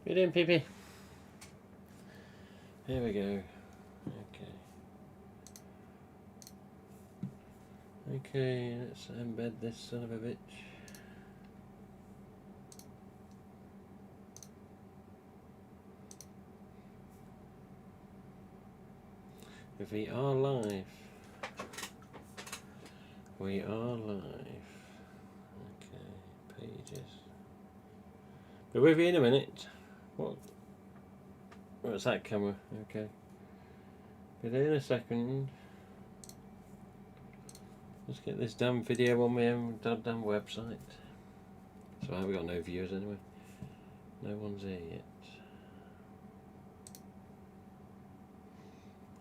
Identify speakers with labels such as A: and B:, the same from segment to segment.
A: You doing, Pee-Pee? Here we go. Okay, let's embed this son of a bitch. We are live. We are live. Okay, pages. Be with you in a minute. What's that camera? Okay. Be there in a second. Let's get this damn video on my own damn website. So I've got no viewers anyway. No one's here yet.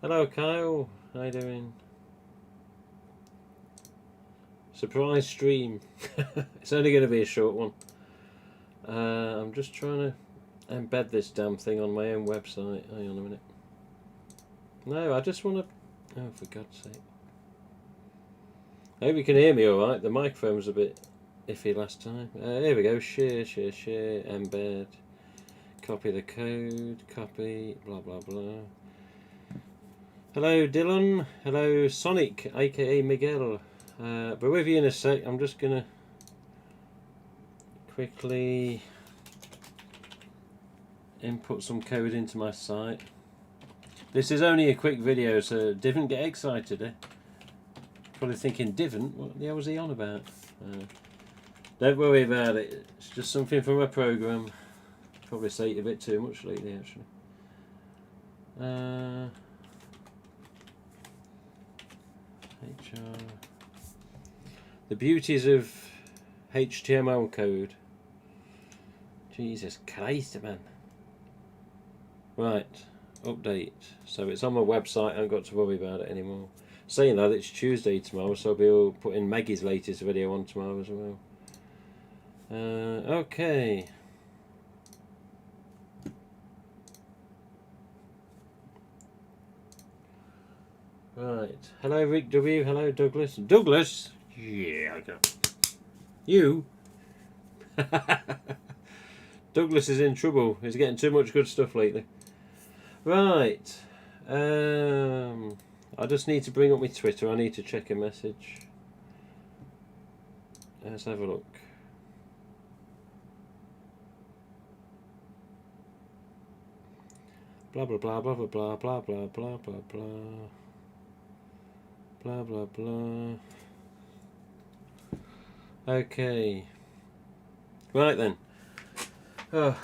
A: Hello Kyle, how you doing? Surprise stream. It's only going to be a short one. I'm just trying to embed this damn thing on my own website. Hang on a minute. No, I just want to... Oh, for God's sake. I hope you can hear me alright. The microphone was a bit iffy last time. Here we go. Share, embed. Copy the code. Copy. Blah, blah, blah. Hello Dylan, hello Sonic, aka Miguel. But with you in a sec. I'm just gonna quickly input some code into my site. This is only a quick video, so Divin, get excited, eh? Probably thinking, Divin, what the hell was he on about? Don't worry about it, it's just something from a program. Probably say it a bit too much lately actually. HR. The beauties of HTML code. Jesus Christ, man. Right, update. So it's on my website, I haven't got to worry about it anymore. Saying that, it's Tuesday tomorrow, so I'll be putting Maggie's latest video on tomorrow as well. Okay. Right. Hello Rick W. Hello Douglas. Douglas? Yeah, I got you. Douglas is in trouble. He's getting too much good stuff lately. Right. I just need to bring up my Twitter. I need to check a message. Let's have a look. Blah blah blah blah blah blah blah blah blah blah blah. Blah blah blah. Okay. Right then. Oh,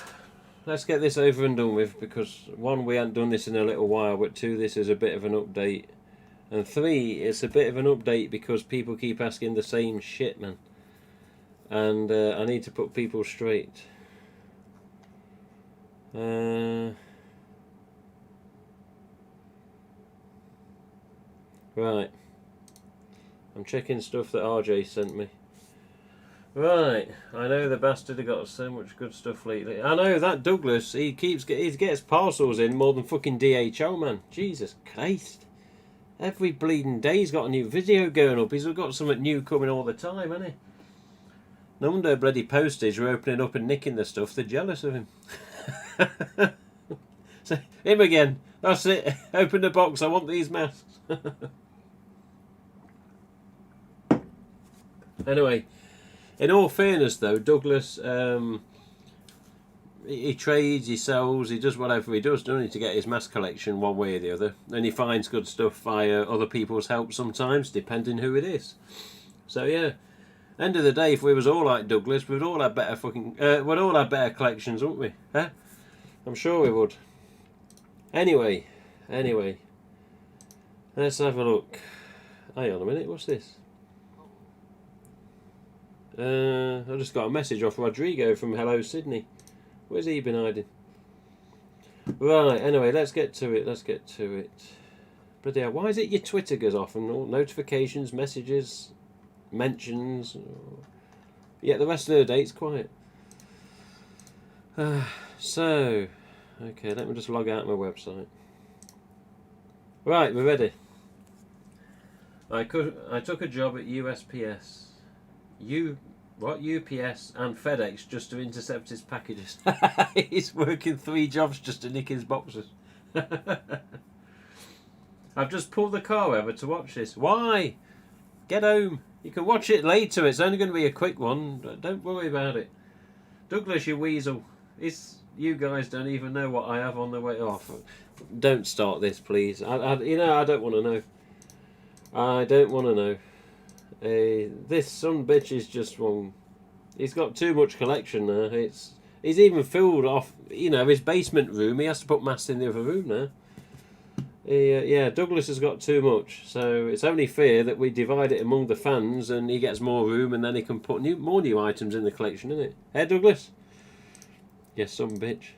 A: let's get this over and done with, because one, we haven't done this in a little while, but two, this is a bit of an update, and three, it's a bit of an update because people keep asking the same shit, man, and I need to put people straight. Right. I'm checking stuff that RJ sent me. Right, I know the bastard has got so much good stuff lately. I know that Douglas, he gets parcels in more than fucking DHL, man. Jesus Christ. Every bleeding day he's got a new video going up. He's got something new coming all the time, hasn't he? No wonder bloody postage are opening up and nicking the stuff. They're jealous of him. So, him again. That's it. Open the box. I want these masks. Anyway, in all fairness though, Douglas, he trades, he sells, he does whatever he does, doesn't he, to get his mask collection one way or the other. And he finds good stuff via other people's help sometimes, depending who it is. So yeah, end of the day, if we was all like Douglas, we'd all have better we'd all have better collections, wouldn't we? Huh? I'm sure we would. Anyway, let's have a look. Hang on a minute, what's this? I just got a message off Rodrigo from Hello Sydney. Where's he been hiding? Right, anyway, let's get to it. But yeah, why is it your Twitter goes off and all notifications, messages, mentions? Yeah, the rest of the day it's quiet. So, okay, let me just log out of my website. Right, we're ready. I took a job at USPS. What? UPS and FedEx just to intercept his packages. He's working 3 jobs just to nick his boxes. I've just pulled the car over to watch this. Why? Get home. You can watch it later. It's only going to be a quick one. Don't worry about it. Douglas, you weasel. You guys don't even know what I have on the way off. Don't start this, please. I don't want to know. I don't want to know. This son bitch is just wrong. He's got too much collection now. He's even filled off, his basement room. He has to put mass in the other room now. Yeah, Douglas has got too much, so it's only fair that we divide it among the fans, and he gets more room, and then he can put more new items in the collection, isn't it? Hey, Douglas? Yes, some bitch.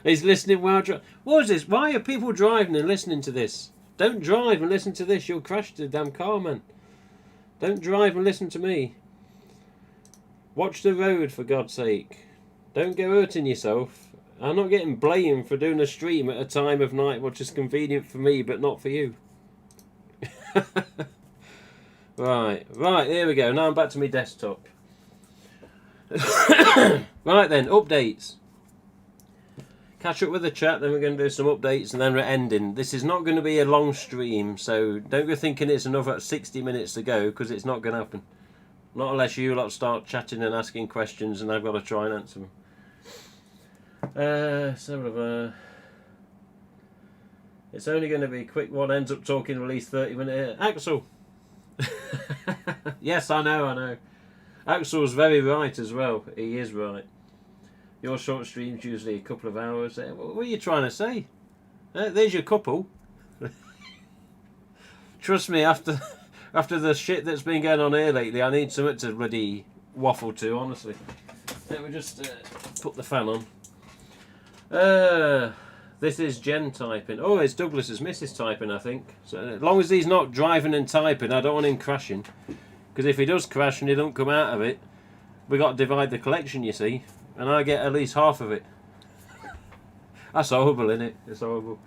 A: He's listening while driving. What is this? Why are people driving and listening to this? Don't drive and listen to this. You'll crash the damn car, man. Don't drive and listen to me. Watch the road, for God's sake. Don't go hurting yourself. I'm not getting blamed for doing a stream at a time of night which is convenient for me but not for you. Right, here we go. Now I'm back to my desktop. Right then, updates. Catch up with the chat, then we're going to do some updates, and then we're ending. This is not going to be a long stream, so don't go thinking it's another 60 minutes to go, because it's not going to happen. Not unless you lot start chatting and asking questions, and I've got to try and answer them. It's only going to be a quick one. Ends up talking at least 30 minutes. Axel! Yes, I know. Axel's very right as well. He is right. Your short stream's usually a couple of hours. What are you trying to say? There's your couple. Trust me, after the shit that's been going on here lately, I need something to bloody waffle to, honestly. Let me just put the fan on. This is Jen typing. Oh, it's Douglas's missus typing, I think. So as long as he's not driving and typing, I don't want him crashing. Because if he does crash and he don't come out of it, we got to divide the collection, you see. And I get at least half of it. That's horrible, isn't it? It's horrible.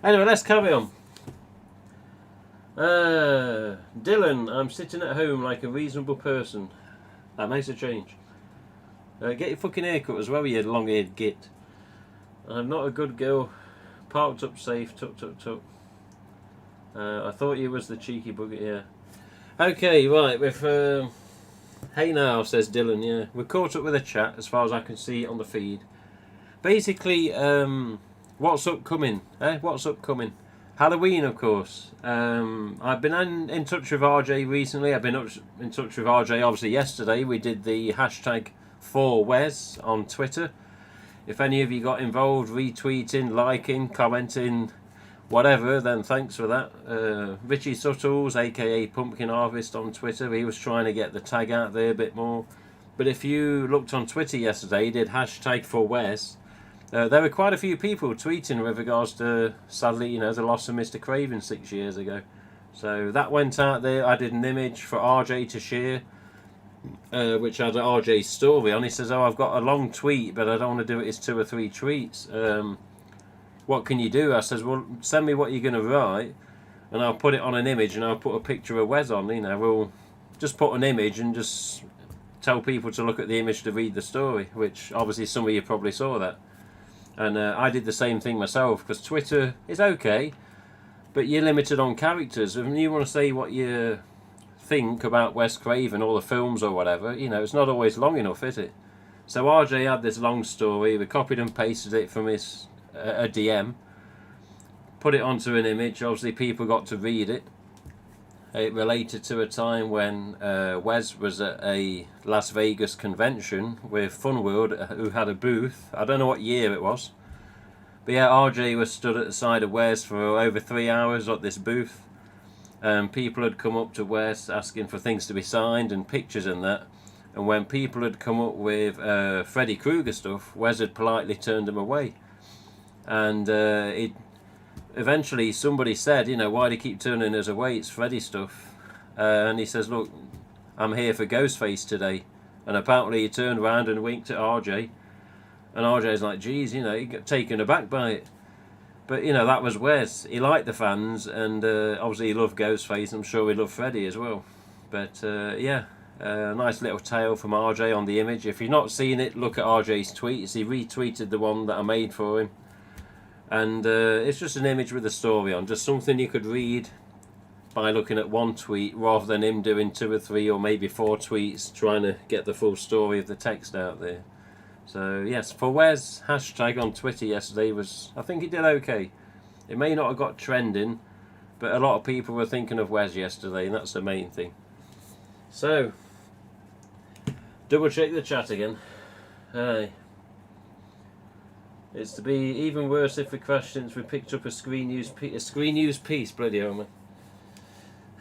A: Anyway, let's carry on. Dylan, I'm sitting at home like a reasonable person. That makes a change. Get your fucking haircut as well, you long-haired git. I'm not a good girl. Parked up safe. Tuk. I thought you was the cheeky bugger, yeah. Okay, right, with... Hey now, says Dylan, yeah. We're caught up with a chat, as far as I can see on the feed. Basically, what's upcoming? What's upcoming? Halloween, of course. I've been in touch with RJ recently. I've been in touch with RJ, obviously, yesterday. We did the hashtag #4Wes on Twitter. If any of you got involved, retweeting, liking, commenting, whatever, then thanks for that. Richie Suttles, aka Pumpkin Harvest on Twitter, he was trying to get the tag out there a bit more. But if you looked on Twitter yesterday, he did hashtag #4Wes. There were quite a few people tweeting with regards to, sadly, the loss of Mr. Craven 6 years ago. So that went out there. I did an image for RJ to share, which had RJ's story on. He says, I've got a long tweet, but I don't want to do it as 2 or 3 tweets. What can you do? I says, well, send me what you're going to write, and I'll put it on an image, and I'll put a picture of Wes on. We'll just put an image and just tell people to look at the image to read the story, which obviously some of you probably saw that. And I did the same thing myself, because Twitter is okay, but you're limited on characters. If you want to say what you think about Wes Craven or the films or whatever, it's not always long enough, is it? So RJ had this long story. We copied and pasted it from his a DM, put it onto an image. Obviously people got to read it. It related to a time when Wes was at a Las Vegas convention with Funworld, who had a booth. I don't know what year it was, but yeah, RJ was stood at the side of Wes for over 3 hours at this booth. People had come up to Wes asking for things to be signed and pictures and that. And when people had come up with Freddy Krueger stuff, Wes had politely turned them away. And eventually somebody said, why do you keep turning us away? It's Freddy stuff. And he says, look, I'm here for GhostFace today. And apparently he turned around and winked at RJ. And RJ's like, geez, he got taken aback by it. But, that was Wes. He liked the fans, and obviously he loved Ghostface. I'm sure he loved Freddy as well. But, yeah, Nice little tail from RJ on the image. If you've not seen it, look at RJ's tweets. He retweeted the one that I made for him. And it's just an image with a story on. Just something you could read by looking at one tweet rather than him doing 2 or 3 or maybe 4 tweets trying to get the full story of the text out there. So yes, for Wes, hashtag on Twitter yesterday was, I think it did okay. It may not have got trending, but a lot of people were thinking of Wes yesterday, and that's the main thing. So, double check the chat again. Aye. It's to be even worse if the crash since we picked up a screen use piece. Bloody hell, man.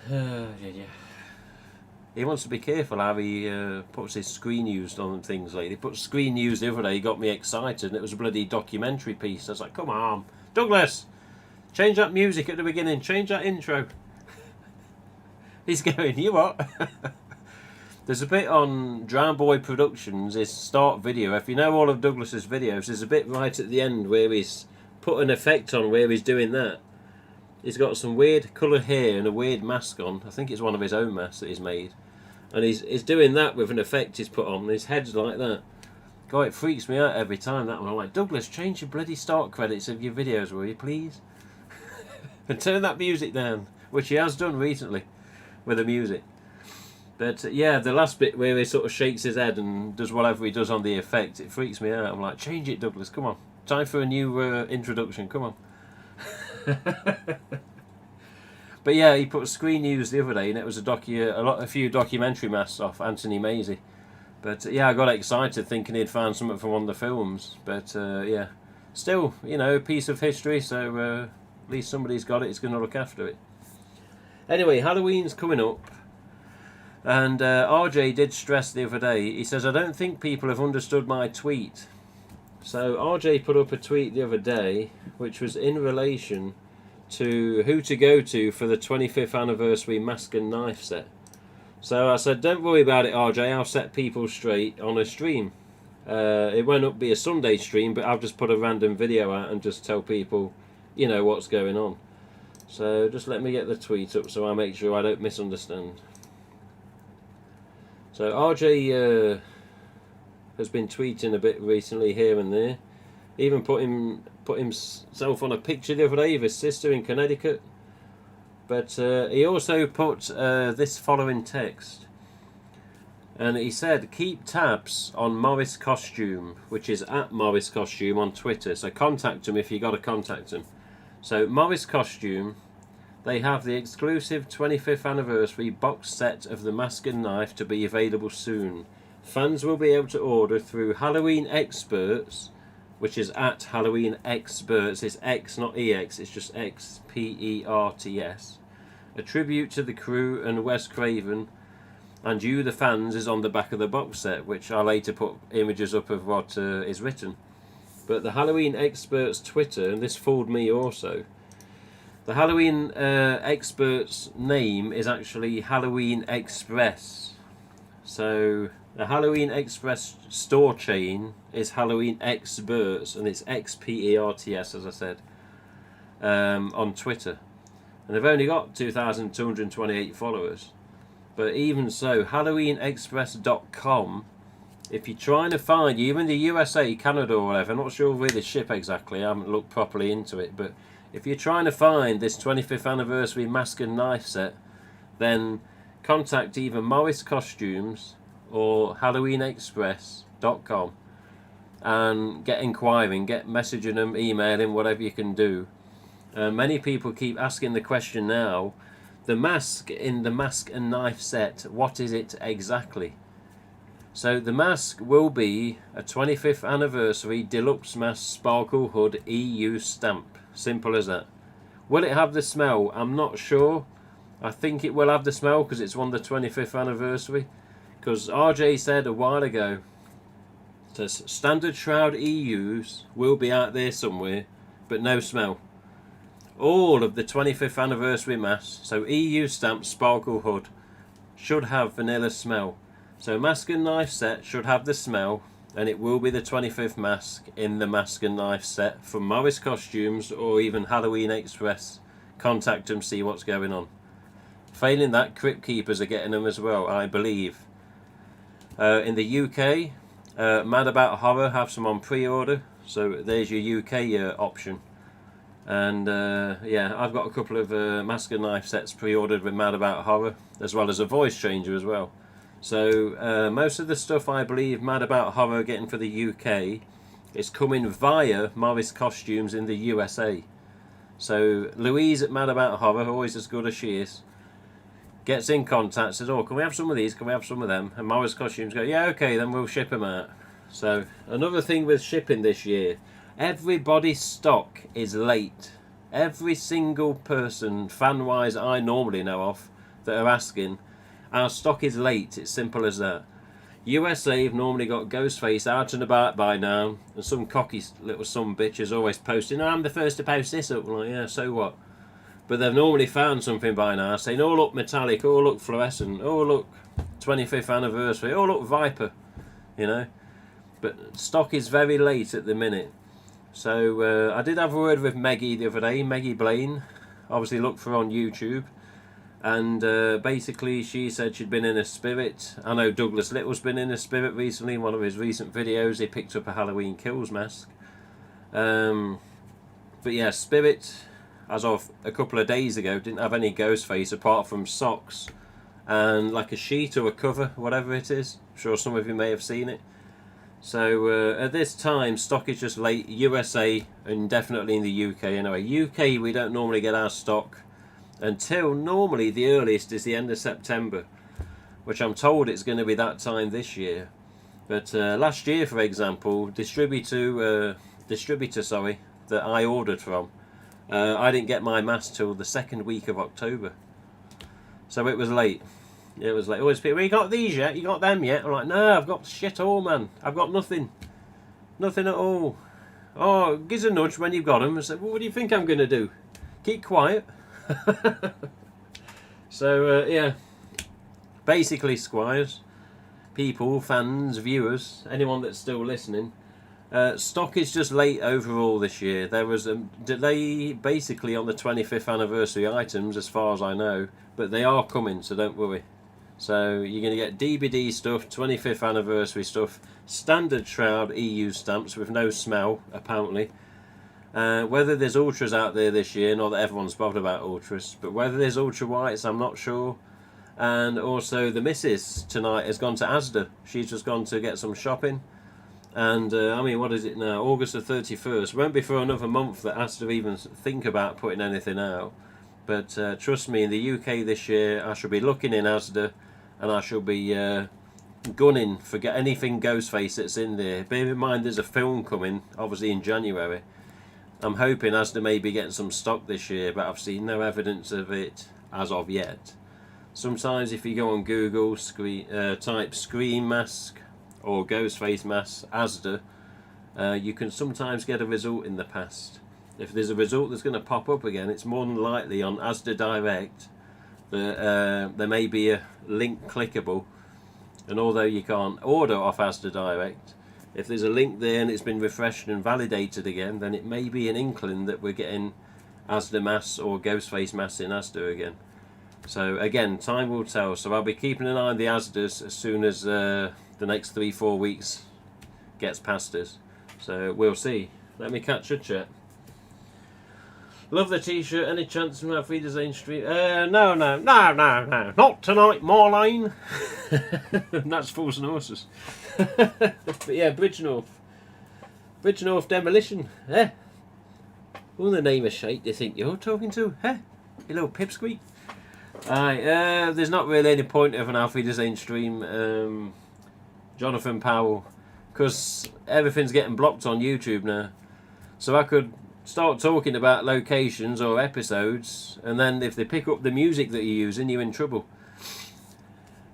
A: Yeah. He wants to be careful how he puts his screen used on things lately. He put screen used the other day, he got me excited, and it was a bloody documentary piece. I was like, come on, Douglas, change that music at the beginning, change that intro. He's going, you what? There's a bit on Drown Boy Productions, his start video. If you know all of Douglas's videos, there's a bit right at the end where he's put an effect on where he's doing that. He's got some weird coloured hair and a weird mask on. I think it's one of his own masks that he's made. And he's doing that with an effect he's put on. His head's like that. God, it freaks me out every time, that one. I'm like, Douglas, change your bloody start credits of your videos, will you, please? And turn that music down, which he has done recently with the music. But yeah, the last bit where he sort of shakes his head and does whatever he does on the effect, it freaks me out. I'm like, change it, Douglas, come on. Time for a new introduction, come on. But yeah, he put a screen news the other day, and it was a few documentary masks off Anthony Maisie. But yeah, I got excited thinking he'd found something from one of the films. But yeah, still, you know, a piece of history. So at least somebody's got it. He's going to look after it. Anyway, Halloween's coming up, and RJ did stress the other day. He says, I don't think people have understood my tweet. So RJ put up a tweet the other day, which was in relation to who to go to for the 25th anniversary mask and knife set. So I said, don't worry about it, RJ, I'll set people straight on a stream. It won't be a Sunday stream, but I'll just put a random video out and just tell people, you know, what's going on. So just let me get the tweet up so I make sure I don't misunderstand. So RJ has been tweeting a bit recently here and there. Even put himself on a picture the other day of his sister in Connecticut. But he also put this following text. And he said, keep tabs on Morris Costume, which is at Morris Costume on Twitter. So contact him if you got to contact him. So Morris Costume, they have the exclusive 25th anniversary box set of the mask and knife to be available soon. Fans will be able to order through Halloween Experts, which is at Halloween Experts. It's X, not EX, it's just XPERTS. A tribute to the crew and Wes Craven, and you, the fans, is on the back of the box set, which I later put images up of what is written. But the Halloween Experts Twitter, and this fooled me also, the Halloween Experts name is actually Halloween Express. So the Halloween Express store chain is Halloween Experts, and it's XPERTS, as I said, on Twitter. And they've only got 2,228 followers. But even so, HalloweenExpress.com, if you're trying to find, you're in the USA, Canada or whatever, I'm not sure where they ship exactly, I haven't looked properly into it, but if you're trying to find this 25th anniversary mask and knife set, then contact either Morris Costumes or HalloweenExpress.com and get inquiring, get messaging them, emailing, whatever you can do. Many people keep asking the question now, the mask in the mask and knife set, what is it exactly? So the mask will be a 25th anniversary deluxe mask sparkle hood EU stamp. Simple as that. Will it have the smell? I'm not sure. I think it will have the smell because it's on the 25th anniversary. Because RJ said a while ago, says standard shroud EUs will be out there somewhere, but no smell. All of the 25th anniversary masks, so EU stamp sparkle hood, should have vanilla smell. So mask and knife set should have the smell, and it will be the 25th mask in the mask and knife set from Morris Costumes or even Halloween Express. Contact them, see what's going on. Failing that, Crypt Keepers are getting them as well, I believe. In the UK, Mad About Horror have some on pre-order, so there's your UK option. And yeah, I've got a couple of mask and knife sets pre-ordered with Mad About Horror, as well as a voice changer as well. So most of the stuff I believe Mad About Horror are getting for the UK is coming via Morris Costumes in the USA. So Louise at Mad About Horror, always as good as she is, gets in contact, says, oh, can we have some of these, can we have some of them? And Morris Costumes go, yeah, okay, then we'll ship them out. So another thing with shipping this year, everybody's stock is late. Every single person, fan-wise, I normally know of, that are asking, our stock is late, it's simple as that. USA have normally got GhostFace out and about by now, and some cocky little son bitch is always posting, oh, I'm the first to post this up. I'm like, yeah, so what? But they've normally found something by now, saying, oh look, metallic, oh look, fluorescent, oh look, 25th anniversary, oh look, Viper, you know. But stock is very late at the minute. So I did have a word with Meggie the other day, Meggie Blaine, obviously look for her on YouTube. And basically she said she'd been in a spirit. I know Douglas Little's been in a spirit recently. In one of his recent videos he picked up a Halloween Kills mask. But yeah, spirit, as of a couple of days ago, didn't have any GhostFace apart from socks and like a sheet or a cover, whatever it is. I'm sure some of you may have seen it. So at this time stock is just late. USA and definitely in the UK anyway. UK we don't normally get our stock until normally the earliest is the end of September, which I'm told it's going to be that time this year. But last year, for example, distributor that I ordered from, I didn't get my mask till the second week of October, so it was late. It was late. Always people, you got these yet? You got them yet? I'm like, no, I've got shit all, man. I've got nothing at all. Oh, gives a nudge when you've got them. I said, well, what do you think I'm going to do? Keep quiet. So yeah, basically squires, people, fans, viewers, anyone that's still listening, stock is just late overall this year. There was a delay basically on the 25th anniversary items as far as I know, but they are coming, so don't worry. So you're going to get DVD stuff, 25th anniversary stuff, standard Shroud EU stamps with no smell apparently. Whether there's ultras out there this year, not that everyone's bothered about ultras, but whether there's ultra whites, I'm not sure. And also the missus tonight has gone to Asda. She's just gone to get some shopping. And I mean, what is it now? August the 31st. Won't be for another month that Asda even think about putting anything out. But trust me, in the UK this year, I shall be looking in Asda, and I shall be gunning for anything Ghostface that's in there. Bear in mind there's a film coming, obviously in January. I'm hoping Asda may be getting some stock this year, but I've seen no evidence of it as of yet. Sometimes if you go on Google, type Scream mask or Ghostface mask Asda, you can sometimes get a result in the past. If there's a result that's going to pop up again, it's more than likely on Asda Direct that there may be a link clickable, and although you can't order off Asda Direct, if there's a link there and it's been refreshed and validated again, then it may be an inkling that we're getting Asda masks or Ghostface masks in Asda again. So again, time will tell. So I'll be keeping an eye on the Asdas as soon as the next 3-4 weeks gets past us. So we'll see. Let me catch a chat. Love the t-shirt. Any chance from our free design stream? No. Not tonight, Marlene. That's Fools and Horses. But yeah, Bridgenorth Demolition. Eh? Who the name of shite do you think you're talking to? Eh? You little pipsqueak. Aye, there's not really any point of an Alfie Design stream, Jonathan Powell, because everything's getting blocked on YouTube now. So I could start talking about locations or episodes, and then if they pick up the music that you're using, you're in trouble.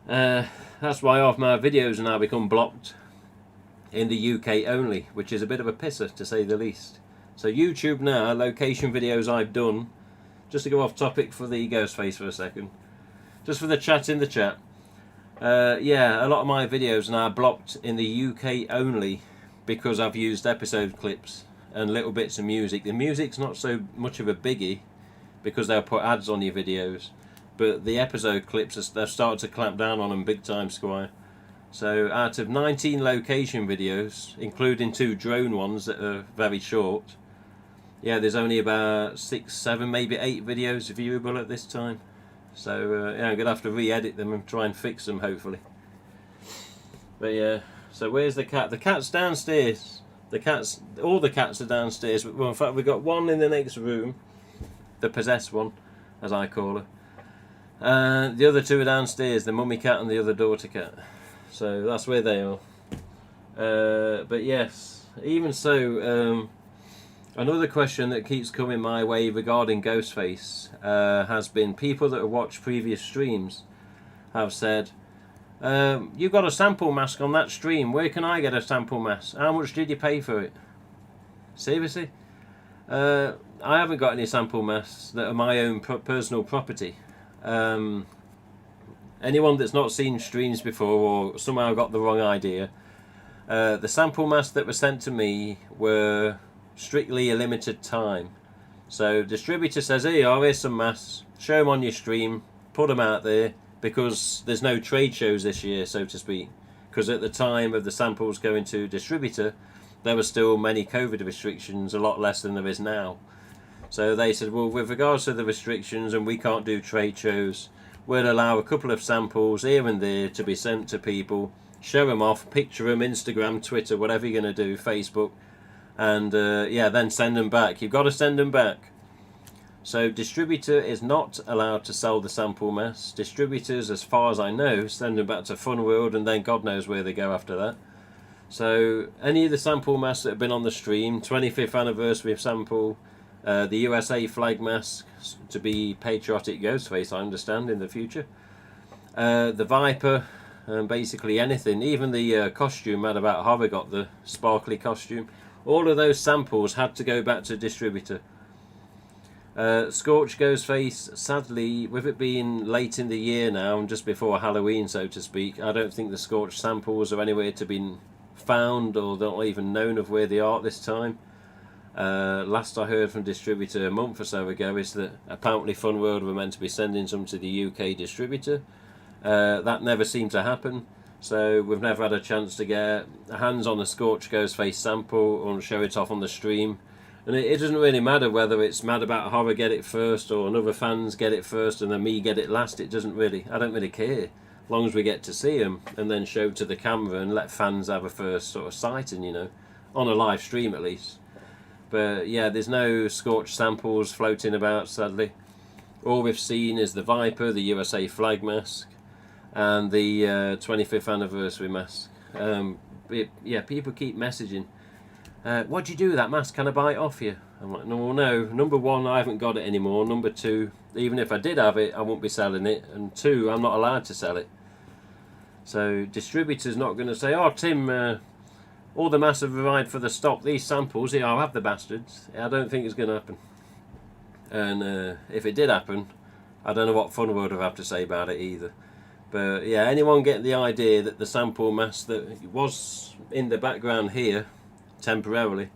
A: That's why half my videos are now become blocked in the UK only, which is a bit of a pisser to say the least. So YouTube now, location videos I've done, just to go off topic for the Ghostface for a second, just for the chat in the chat. Yeah, a lot of my videos are now blocked in the UK only because I've used episode clips and little bits of music. The music's not so much of a biggie because they'll put ads on your videos, but the episode clips, they've started to clamp down on them big time, Squire. So out of 19 location videos, including 2 drone ones that are very short, yeah, there's only about 6, 7, maybe 8 videos viewable at this time. So yeah, I'm going to have to re-edit them and try and fix them, hopefully. But yeah, so where's the cat? The cat's downstairs. All the cats are downstairs. Well, in fact, we've got one in the next room, the possessed one, as I call her. The other 2 are downstairs, the mummy cat and the other daughter cat. So that's where they are. But yes, even so, another question that keeps coming my way regarding GhostFace has been people that have watched previous streams have said, you got a sample mask on that stream, where can I get a sample mask? How much did you pay for it? Seriously? I haven't got any sample masks that are my own personal property. Anyone that's not seen streams before or somehow got the wrong idea, the sample masks that were sent to me were strictly a limited time. So distributor says, here's some masks, show them on your stream, put them out there, because there's no trade shows this year, so to speak. Because at the time of the samples going to distributor, there were still many COVID restrictions, a lot less than there is now. So they said, well, with regards to the restrictions and we can't do trade shows, we'll allow a couple of samples here and there to be sent to people, show them off, picture them, Instagram, Twitter, whatever you're going to do, Facebook, and yeah, then send them back. You've got to send them back. So distributor is not allowed to sell the sample masks. Distributors, as far as I know, send them back to Fun World, and then God knows where they go after that. So any of the sample masks that have been on the stream, 25th anniversary sample, the USA flag mask to be patriotic Ghostface, I understand, in the future. The Viper, basically anything, even the costume Mad About Horror got, the sparkly costume. All of those samples had to go back to distributor. Scorch Ghostface, sadly, with it being late in the year now and just before Halloween, so to speak, I don't think the Scorch samples are anywhere to be found or not even known of where they are at this time. Last I heard from distributor a month or so ago is that apparently Fun World were meant to be sending some to the UK distributor. That never seemed to happen, so we've never had a chance to get hands on a Scorch Ghostface sample or show it off on the stream. And it doesn't really matter whether it's Mad About Horror get it first or another fans get it first and then me get it last. I don't really care, as long as we get to see them and then show to the camera and let fans have a first sort of sighting, you know, on a live stream at least. But yeah, there's no Scorch samples floating about, sadly. All we've seen is the Viper, the USA flag mask, and the 25th anniversary mask. Yeah, people keep messaging, what do you do with that mask? Can I buy it off you? I'm like, no. Number one, I haven't got it anymore. Number two, even if I did have it, I won't be selling it. And two, I'm not allowed to sell it. So distributor's not going to say, oh, Tim, all the masks have arrived for the stock. These samples, here, I'll have the bastards. I don't think it's going to happen. And if it did happen, I don't know what Fun World would have to say about it either. But yeah, anyone getting the idea that the sample mask that was in the background here, temporarily,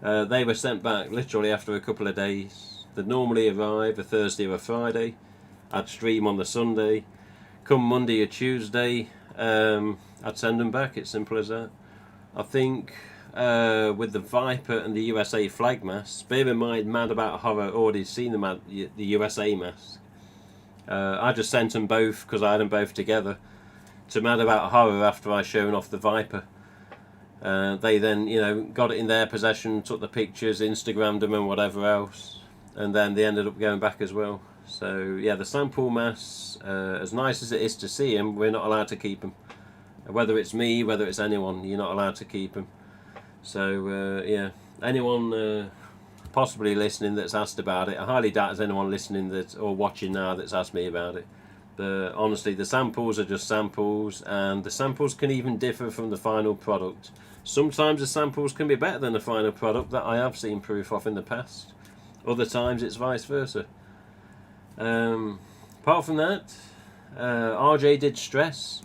A: they were sent back literally after a couple of days. They normally arrive a Thursday or a Friday. I'd stream on the Sunday. Come Monday or Tuesday, I'd send them back. It's simple as that. I think with the Viper and the USA flag masks, bear in mind Mad About Horror already seen the USA mask. I just sent them both, because I had them both together, to Mad About Horror after I shown off the Viper. They then, you know, got it in their possession, took the pictures, Instagrammed them and whatever else, and then they ended up going back as well. So yeah, the sample masks, as nice as it is to see them, we're not allowed to keep them. Whether it's me, whether it's anyone, you're not allowed to keep them. So yeah, anyone possibly listening that's asked about it, I highly doubt there's anyone listening that or watching now that's asked me about it. But honestly, the samples are just samples, and the samples can even differ from the final product. Sometimes the samples can be better than the final product, that I have seen proof of in the past. Other times it's vice versa. Apart from that, RJ did stress,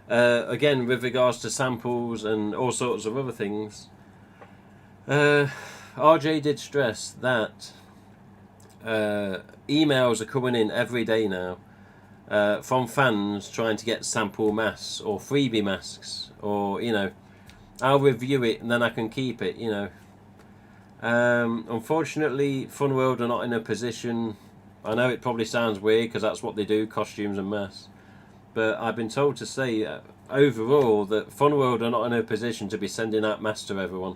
A: again with regards to samples and all sorts of other things, RJ did stress that emails are coming in every day now. from fans trying to get sample masks or freebie masks, or I'll review it and then I can keep it. Unfortunately, Funworld are not in a position. I know it probably sounds weird because that's what they do, costumes and masks. But I've been told to say overall that Funworld are not in a position to be sending out masks to everyone.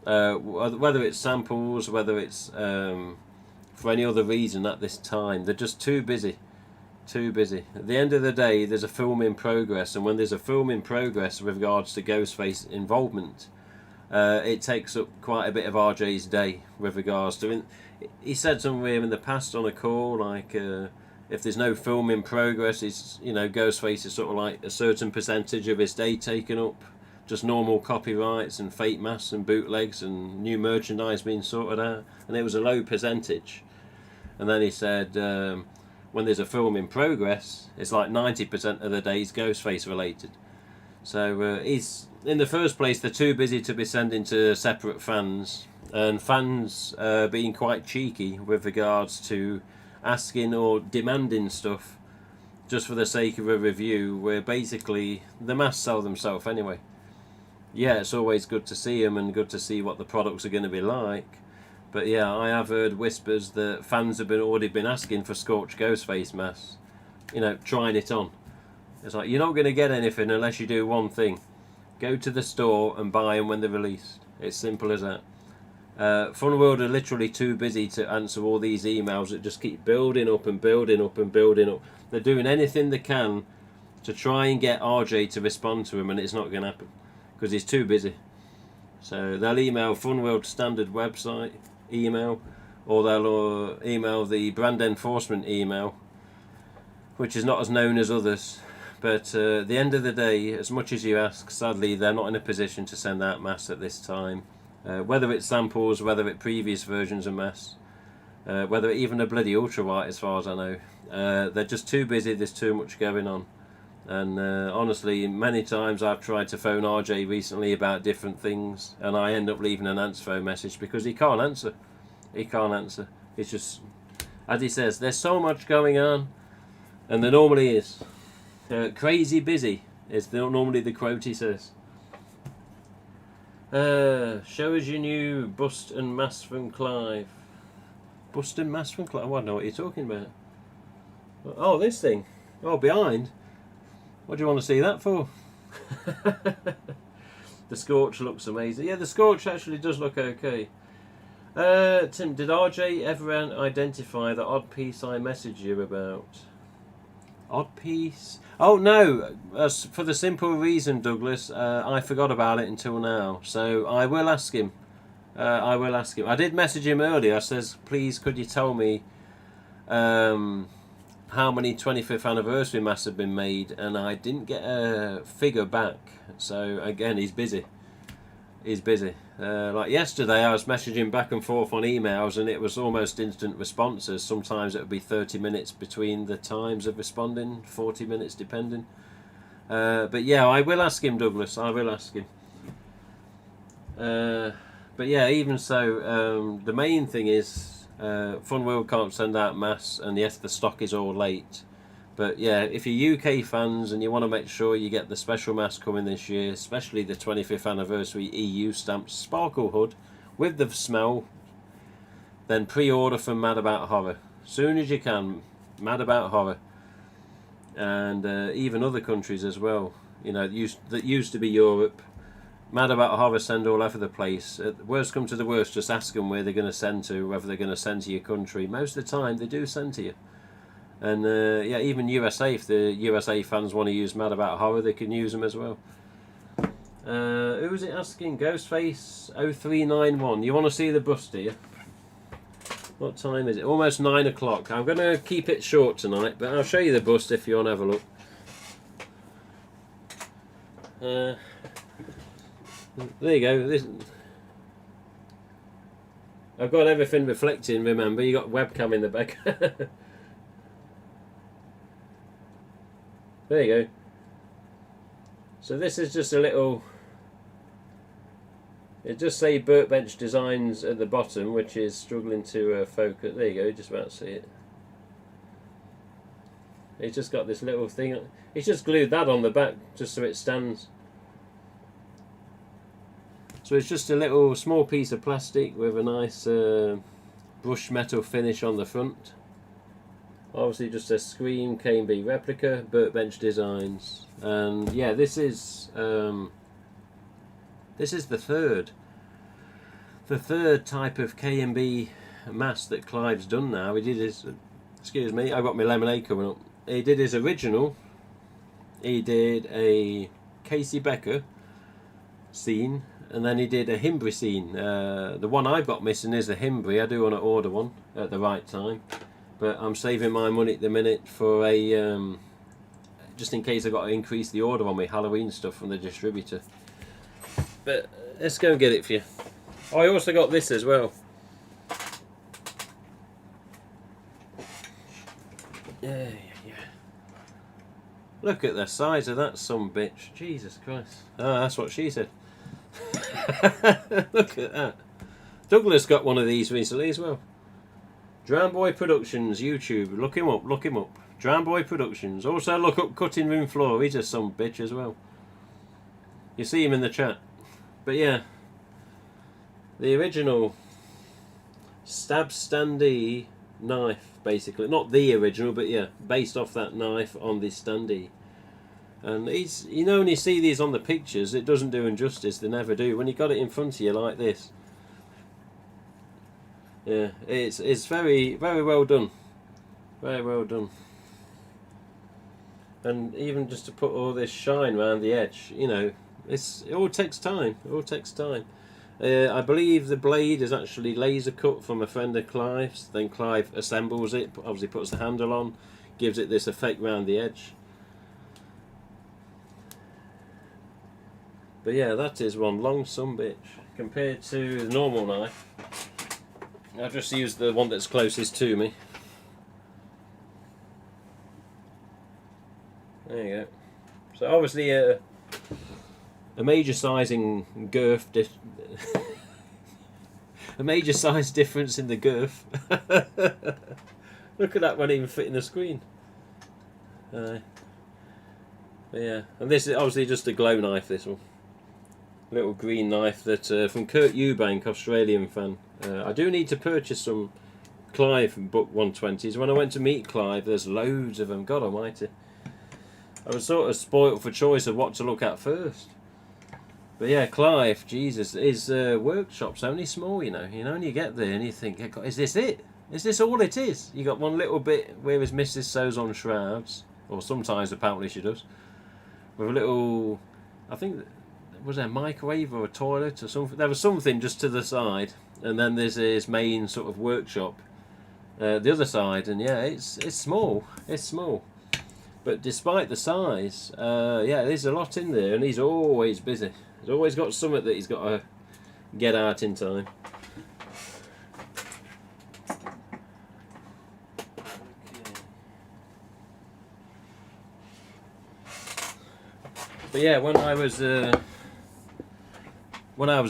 A: Whether it's samples, whether it's for any other reason at this time, they're just too busy. Too busy. At the end of the day, there's a film in progress, and when there's a film in progress with regards to GhostFace involvement, it takes up quite a bit of RJ's day with regards to. He said somewhere in the past on a call, like if there's no film in progress, it's GhostFace is sort of like a certain percentage of his day taken up, just normal copyrights and fake masks and bootlegs and new merchandise being sorted out, and it was a low percentage. And then he said when there's a film in progress, it's like 90% of the day's GhostFace related. So he's in the first place, they're too busy to be sending to separate fans, and fans being quite cheeky with regards to asking or demanding stuff just for the sake of a review, where basically the masks sell themselves anyway. Yeah, it's always good to see them and good to see what the products are going to be like. But yeah, I have heard whispers that fans have already been asking for Scorch GhostFace masks, trying it on. It's like, you're not going to get anything unless you do one thing. Go to the store and buy them when they're released. It's simple as that. Funworld are literally too busy to answer all these emails that just keep building up and building up and building up. They're doing anything they can to try and get RJ to respond to them, and it's not going to happen because he's too busy. So they'll email Funworld standard website email, or they'll email the brand enforcement email, which is not as known as others. But at the end of the day, as much as you ask, sadly they're not in a position to send out masks at this time. Whether it's samples, whether it's previous versions of masks, whether even a bloody ultralight, as far as I know. They're just too busy, there's too much going on. And honestly, many times I've tried to phone RJ recently about different things, and I end up leaving an answer phone message because he can't answer. He can't answer. It's just, as he says, there's so much going on, and there normally is. Crazy busy is normally the quote he says. Show us your new bust and mask from Clive. Bust and mask from Clive? I don't know what you're talking about. Oh, this thing. Oh, behind. What do you want to see that for? The Scorch looks amazing. Yeah, the Scorch actually does look okay. Tim, did RJ ever identify the odd piece I messaged you about? Odd piece? Oh no, for the simple reason, Douglas, I forgot about it until now. So I will ask him. I will ask him. I did message him earlier. I says, please could you tell me how many 25th anniversary masks have been made, and I didn't get a figure back. So again, he's busy. He's busy. Like yesterday, I was messaging back and forth on emails, and it was almost instant responses. Sometimes it would be 30 minutes between the times of responding, 40 minutes depending. But yeah, I will ask him, Douglas. I will ask him. But yeah, even so, the main thing is Funworld can't send out masks, and yes, the stock is all late. But yeah, if you're UK fans and you want to make sure you get the special mask coming this year, especially the 25th anniversary EU stamped sparkle hood with the smell, then pre-order from Mad About Horror. Soon as you can, Mad About Horror. And even other countries as well. That used to be Europe. Mad About Horror send all over the place. Worst come to the worst, just ask them where they're going to send to, whether they're going to send to your country. Most of the time, they do send to you. And yeah, even USA, if the USA fans want to use Mad About Horror, they can use them as well. Who was it asking? GhostFace 0391. You want to see the bust, do you? What time is it? Almost 9 o'clock. I'm going to keep it short tonight, but I'll show you the bust if you want to have a look. There you go. I've got everything reflecting, remember. You got webcam in the back. There you go. So this is just a little... It just say Burtbench Designs at the bottom, which is struggling to focus. There you go, just about to see it. It's just got this little thing. It's just glued that on the back just so it stands. So it's just a little small piece of plastic with a nice brushed metal finish on the front. Obviously just a Scream K&B replica, Workbench Designs. And yeah, this is the third type of K&B mask that Clive's done now. He did his, excuse me, I got my lemonade coming up. He did his original. He did a Casey Becker scene, and then he did a Himbry scene. The one I've got missing is a Himbry. I do want to order one at the right time, but I'm saving my money at the minute for a just in case I got to increase the order on my Halloween stuff from the distributor. But let's go and get it for you. Oh, I also got this as well. Yeah. Look at the size of that sumbitch. Jesus Christ. Ah, that's what she said. Look at that. Douglas got one of these recently as well. Drownboy Productions, YouTube. Look him up, look him up. Drownboy Productions. Also look up Cutting Room Floor. He's a sumbitch as well. You see him in the chat. But yeah, the original stab standee knife, basically. Not the original, but yeah, based off that knife on this standee. And he's, you know, when you see these on the pictures, it doesn't do injustice. They never do. When you got it in front of you like this, yeah, it's very, very well done. Very well done. And even just to put all this shine around the edge, you know, it all takes time. It all takes time. I believe the blade is actually laser cut from a friend of Clive's. Then Clive assembles it, obviously puts the handle on, gives it this effect round the edge. But yeah, that is one long sumbitch. Compared to the normal knife, I've just used the one that's closest to me. There you go. So obviously a major sizing girth a major size difference in the girth. Look at that one even fit in the screen. But yeah, and this is obviously just a glow knife, this one. Little green knife that from Kurt Eubank, Australian fan. I do need to purchase some Clive Book 120s. When I went to meet Clive, there's loads of them. God almighty. I was sort of spoilt for choice of what to look at first. But yeah, Clive, Jesus, his workshop's only small, you know. You know, when you get there and you think, is this it? Is this all it is? You got one little bit where his missus sews on shrouds, or sometimes apparently she does, with a little, I think, was there a microwave or a toilet or something? There was something just to the side, and then there's his main sort of workshop, the other side, and yeah, it's small. It's small. But despite the size, yeah, there's a lot in there, and he's always busy. He's always got something that he's got to get out in time. But yeah, when I was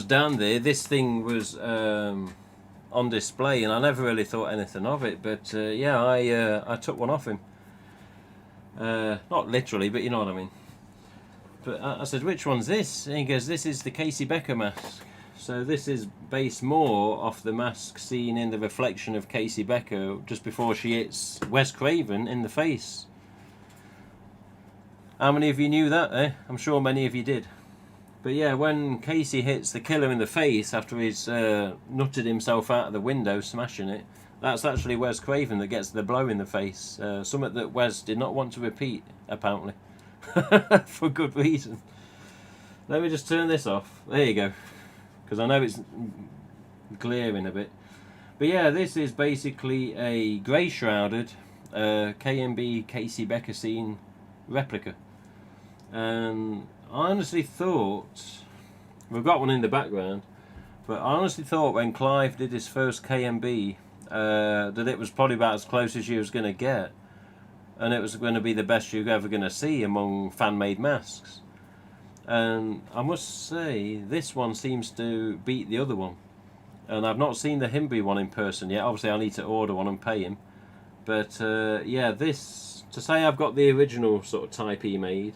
A: down there, this thing was on display, and I never really thought anything of it. But yeah, I took one off him. Not literally, but you know what I mean. But I said, which one's this? And he goes, this is the Casey Becker mask. So this is based more off the mask seen in the reflection of Casey Becker just before she hits Wes Craven in the face. How many of you knew that, eh? I'm sure many of you did. But yeah, when Casey hits the killer in the face after he's nutted himself out of the window, smashing it, that's actually Wes Craven that gets the blow in the face. Something that Wes did not want to repeat, apparently. For good reason. Let me just turn this off. There you go. Because I know it's glaring a bit. But yeah, this is basically a grey shrouded K&B Casey Becker scene replica. And I honestly thought, we've got one in the background, but I honestly thought when Clive did his first K&B that it was probably about as close as you was going to get, and it was going to be the best you're ever going to see among fan-made masks. And I must say, this one seems to beat the other one. And I've not seen the Himbry one in person yet. Obviously I need to order one and pay him. But yeah, this to say I've got the original sort of type he made,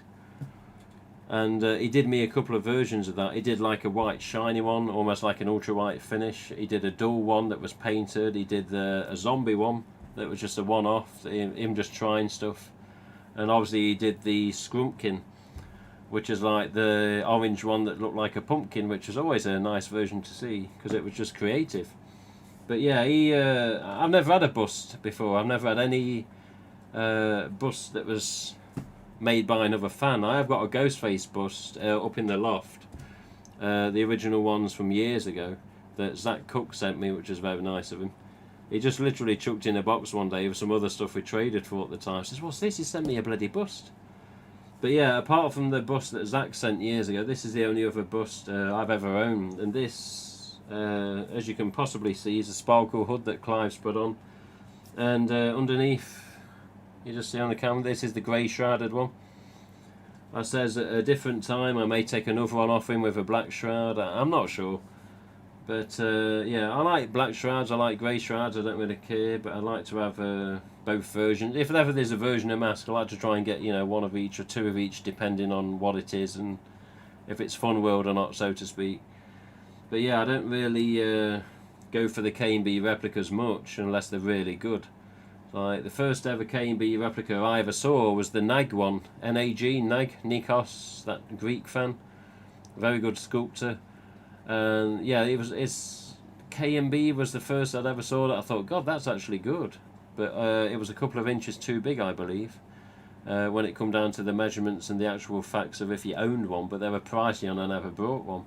A: and he did me a couple of versions of that. He did like a white shiny one, almost like an ultra white finish. He did a dual one that was painted. He did a zombie one that was just a one-off, him just trying stuff. And obviously he did the Skrumpkin, which is like the orange one that looked like a pumpkin, which was always a nice version to see because it was just creative. But yeah, I've never had a bust before. I've never had any bust that was made by another fan. I have got a GhostFace bust up in the loft, the original ones from years ago that Zach Cook sent me, which is very nice of him. He just literally chucked in a box one day with some other stuff we traded for at the time. He says, "What's this?" He sent me a bloody bust. But yeah, apart from the bust that Zach sent years ago, this is the only other bust I've ever owned. And this, as you can possibly see, is a sparkle hood that Clive's put on. And underneath, you just see on the camera, this is the grey shrouded one. I says at a different time I may take another one off him with a black shroud. I'm not sure. But yeah, I like black shrouds, I like grey shrouds, I don't really care, but I like to have both versions. If ever there's a version of mask, I like to try and get, you know, one of each or two of each, depending on what it is and if it's fun world or not, so to speak. But yeah, I don't really go for the K&B replicas much unless they're really good. Like the first ever K&B replica I ever saw was the Nag one, N-A-G, Nag, Nikos, that Greek fan, very good sculptor. And yeah, it's K&B was the first I'd ever saw that I thought, God, that's actually good. But it was a couple of inches too big, I believe, when it come down to the measurements and the actual facts of if you owned one. But they were pricey and I never bought one.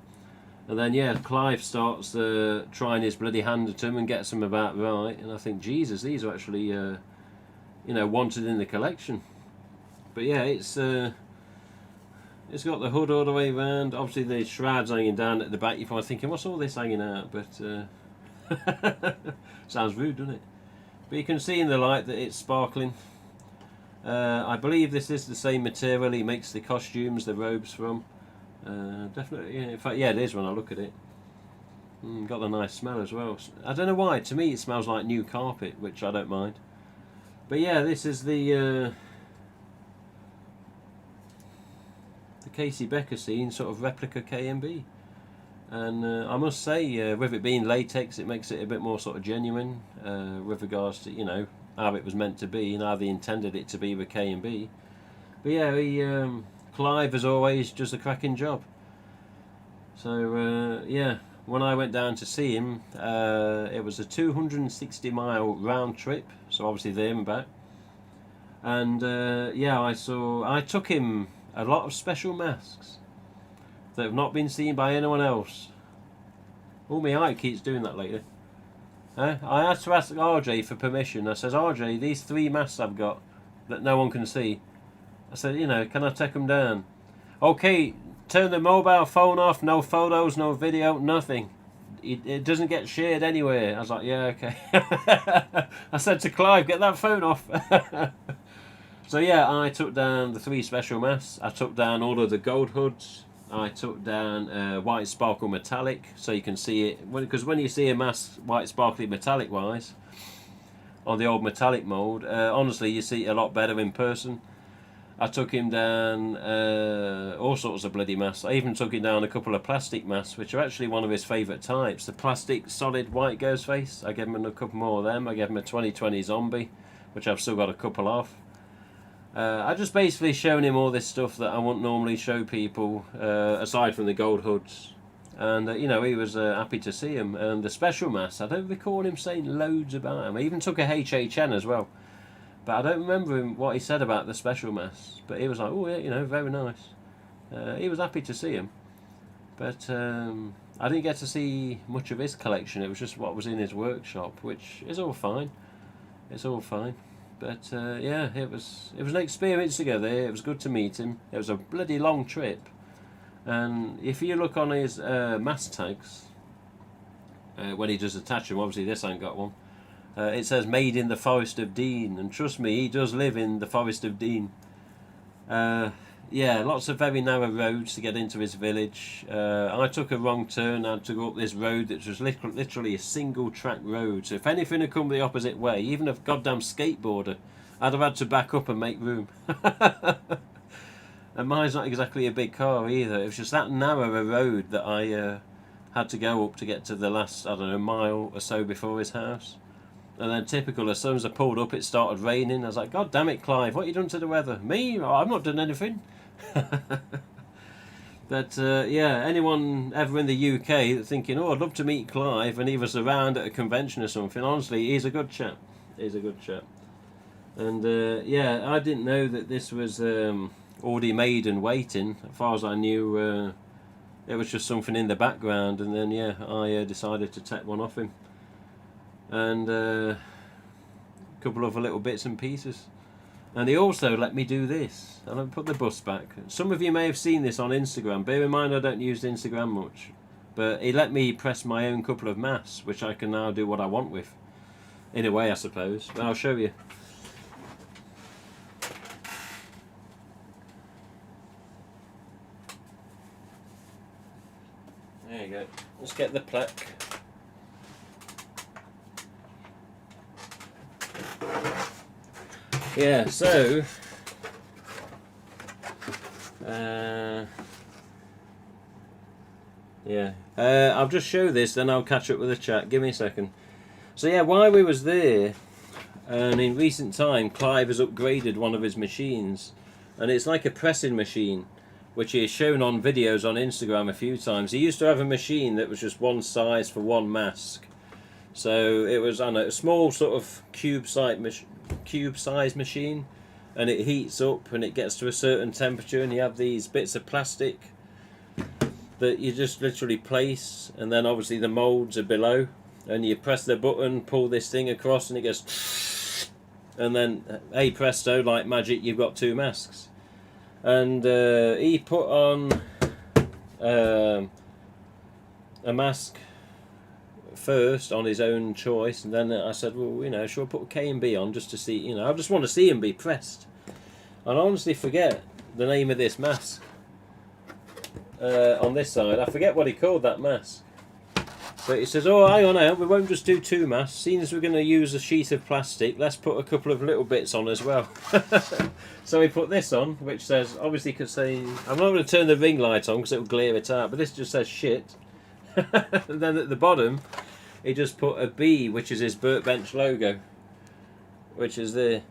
A: And then yeah, Clive starts trying his bloody hand at them and gets them about right. And I think, Jesus, these are actually you know, wanted in the collection. But yeah, it's got the hood all the way around. Obviously the shroud's hanging down at the back. You're probably thinking, what's all this hanging out? But sounds rude, doesn't it? But you can see in the light that it's sparkling. I believe this is the same material he makes the costumes, the robes from. Definitely, yeah. In fact, yeah, it is when I look at it. Got the nice smell as well. I don't know why. To me, it smells like new carpet, which I don't mind. But yeah, this is the Casey Becker scene, sort of replica K&B. And I must say, with it being latex, it makes it a bit more sort of genuine with regards to, you know, how it was meant to be and how they intended it to be with K&B. But yeah, Clive, as always, does a cracking job. So yeah, when I went down to see him, it was a 260-mile round trip, so obviously there and back. And yeah, I took him a lot of special masks that have not been seen by anyone else. Oh, my eye keeps doing that lately. I had to ask RJ for permission. I says, RJ, these 3 masks I've got that no one can see, I said, you know, can I take them down? Okay, turn the mobile phone off, no photos, no video, nothing. It doesn't get shared anywhere. I was like, yeah, okay. I said to Clive, get that phone off. So yeah, I took down the 3 special masks. I took down all of the gold hoods. I took down white sparkle metallic, so you can see it. Because when you see a mask white sparkly metallic wise, on the old metallic mould, honestly, you see it a lot better in person. I took him down all sorts of bloody masks. I even took him down a couple of plastic masks, which are actually one of his favourite types. The plastic solid white GhostFace. I gave him a couple more of them. I gave him a 2020 zombie, which I've still got a couple of. I just basically shown him all this stuff that I wouldn't normally show people, aside from the gold hoods. And you know, he was happy to see him. And the special masks, I don't recall him saying loads about him. I even took a HHN as well. But I don't remember what he said about the special masks. But he was like, oh yeah, you know, very nice. He was happy to see him. But I didn't get to see much of his collection. It was just what was in his workshop, which is all fine. It's all fine. But yeah, it was an experience together. It was good to meet him. It was a bloody long trip. And if you look on his mask tags, when he does attach them, obviously this ain't got one. It says made in the Forest of Dean, and trust me, he does live in the Forest of Dean. Yeah, lots of very narrow roads to get into his village. I took a wrong turn. I had to go up this road that was literally a single track road. So if anything had come the opposite way, even a goddamn skateboarder, I'd have had to back up and make room. And mine's not exactly a big car either. It was just that narrow a road that I had to go up to get to the last, I don't know, mile or so before his house. And then typical, as soon as I pulled up, it started raining. I was like, God damn it, Clive, what you done to the weather? Me? Oh, I've not done anything. But yeah, anyone ever in the UK thinking, oh, I'd love to meet Clive, and he was around at a convention or something, honestly, he's a good chap. He's a good chap. And yeah, I didn't know that this was already made and waiting. As far as I knew, it was just something in the background. And then yeah, I decided to take one off him, and a couple of little bits and pieces. And he also let me do this. And I put the bus back. Some of you may have seen this on Instagram. Bear in mind I don't use Instagram much, but he let me press my own couple of masks, which I can now do what I want with, in a way, I suppose. But I'll show you. There you go. Let's get the plaque. Yeah, so yeah, I'll just show this, then I'll catch up with the chat. Give me a second. So yeah, while we was there, and in recent time, Clive has upgraded one of his machines, and it's like a pressing machine, which he has shown on videos on Instagram a few times. He used to have a machine that was just one size for one mask. So it was, I don't know, a small sort of cube-sized machine, and it heats up and it gets to a certain temperature, and you have these bits of plastic that you just literally place, and then obviously the moulds are below, and you press the button, pull this thing across, and it goes, and then hey presto, like magic, you've got two masks. And he put on a mask first on his own choice, and then I said, well, you know, shall I put K and B on just to see, you know, I just want to see him be pressed. And I honestly forget the name of this mask on this side. I forget what he called that mask, but he says, oh, hang on now, we won't just do two masks, seeing as we're going to use a sheet of plastic, let's put a couple of little bits on as well. So we put this on, which says, obviously could say, I'm not going to turn the ring light on because it will glare it out, but this just says shit. And then at the bottom he just put a B, which is his Workbench logo, which is there.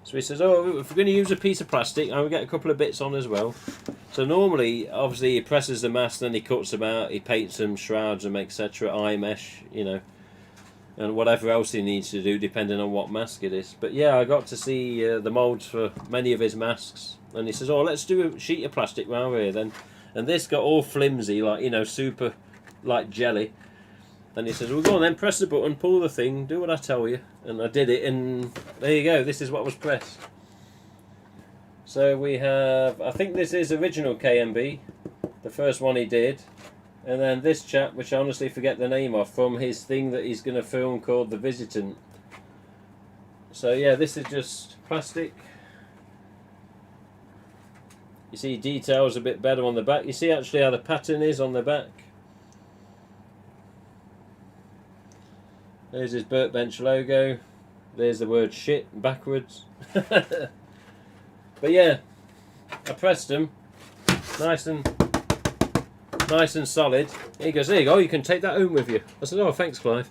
A: So he says, oh, if we're going to use a piece of plastic, I will get a couple of bits on as well. So normally, obviously, he presses the mask, then he cuts them out, he paints them, shrouds them, etc., eye mesh, you know, and whatever else he needs to do, depending on what mask it is. But yeah, I got to see the moulds for many of his masks, and he says, oh, let's do a sheet of plastic round here then. And this got all flimsy, like, you know, super, like jelly. And he says, well, go on then, press the button, pull the thing, do what I tell you. And I did it, and there you go, this is what was pressed. So we have, I think this is original KMB, the first one he did. And then this chap, which I honestly forget the name of, from his thing that he's going to film called The Visitant. So yeah, this is just plastic. You see details a bit better on the back. You see actually how the pattern is on the back. There's his Workbench logo. There's the word shit backwards. But yeah, I pressed them nice and solid. He goes, there you go, you can take that home with you. I said, oh, thanks, Clive.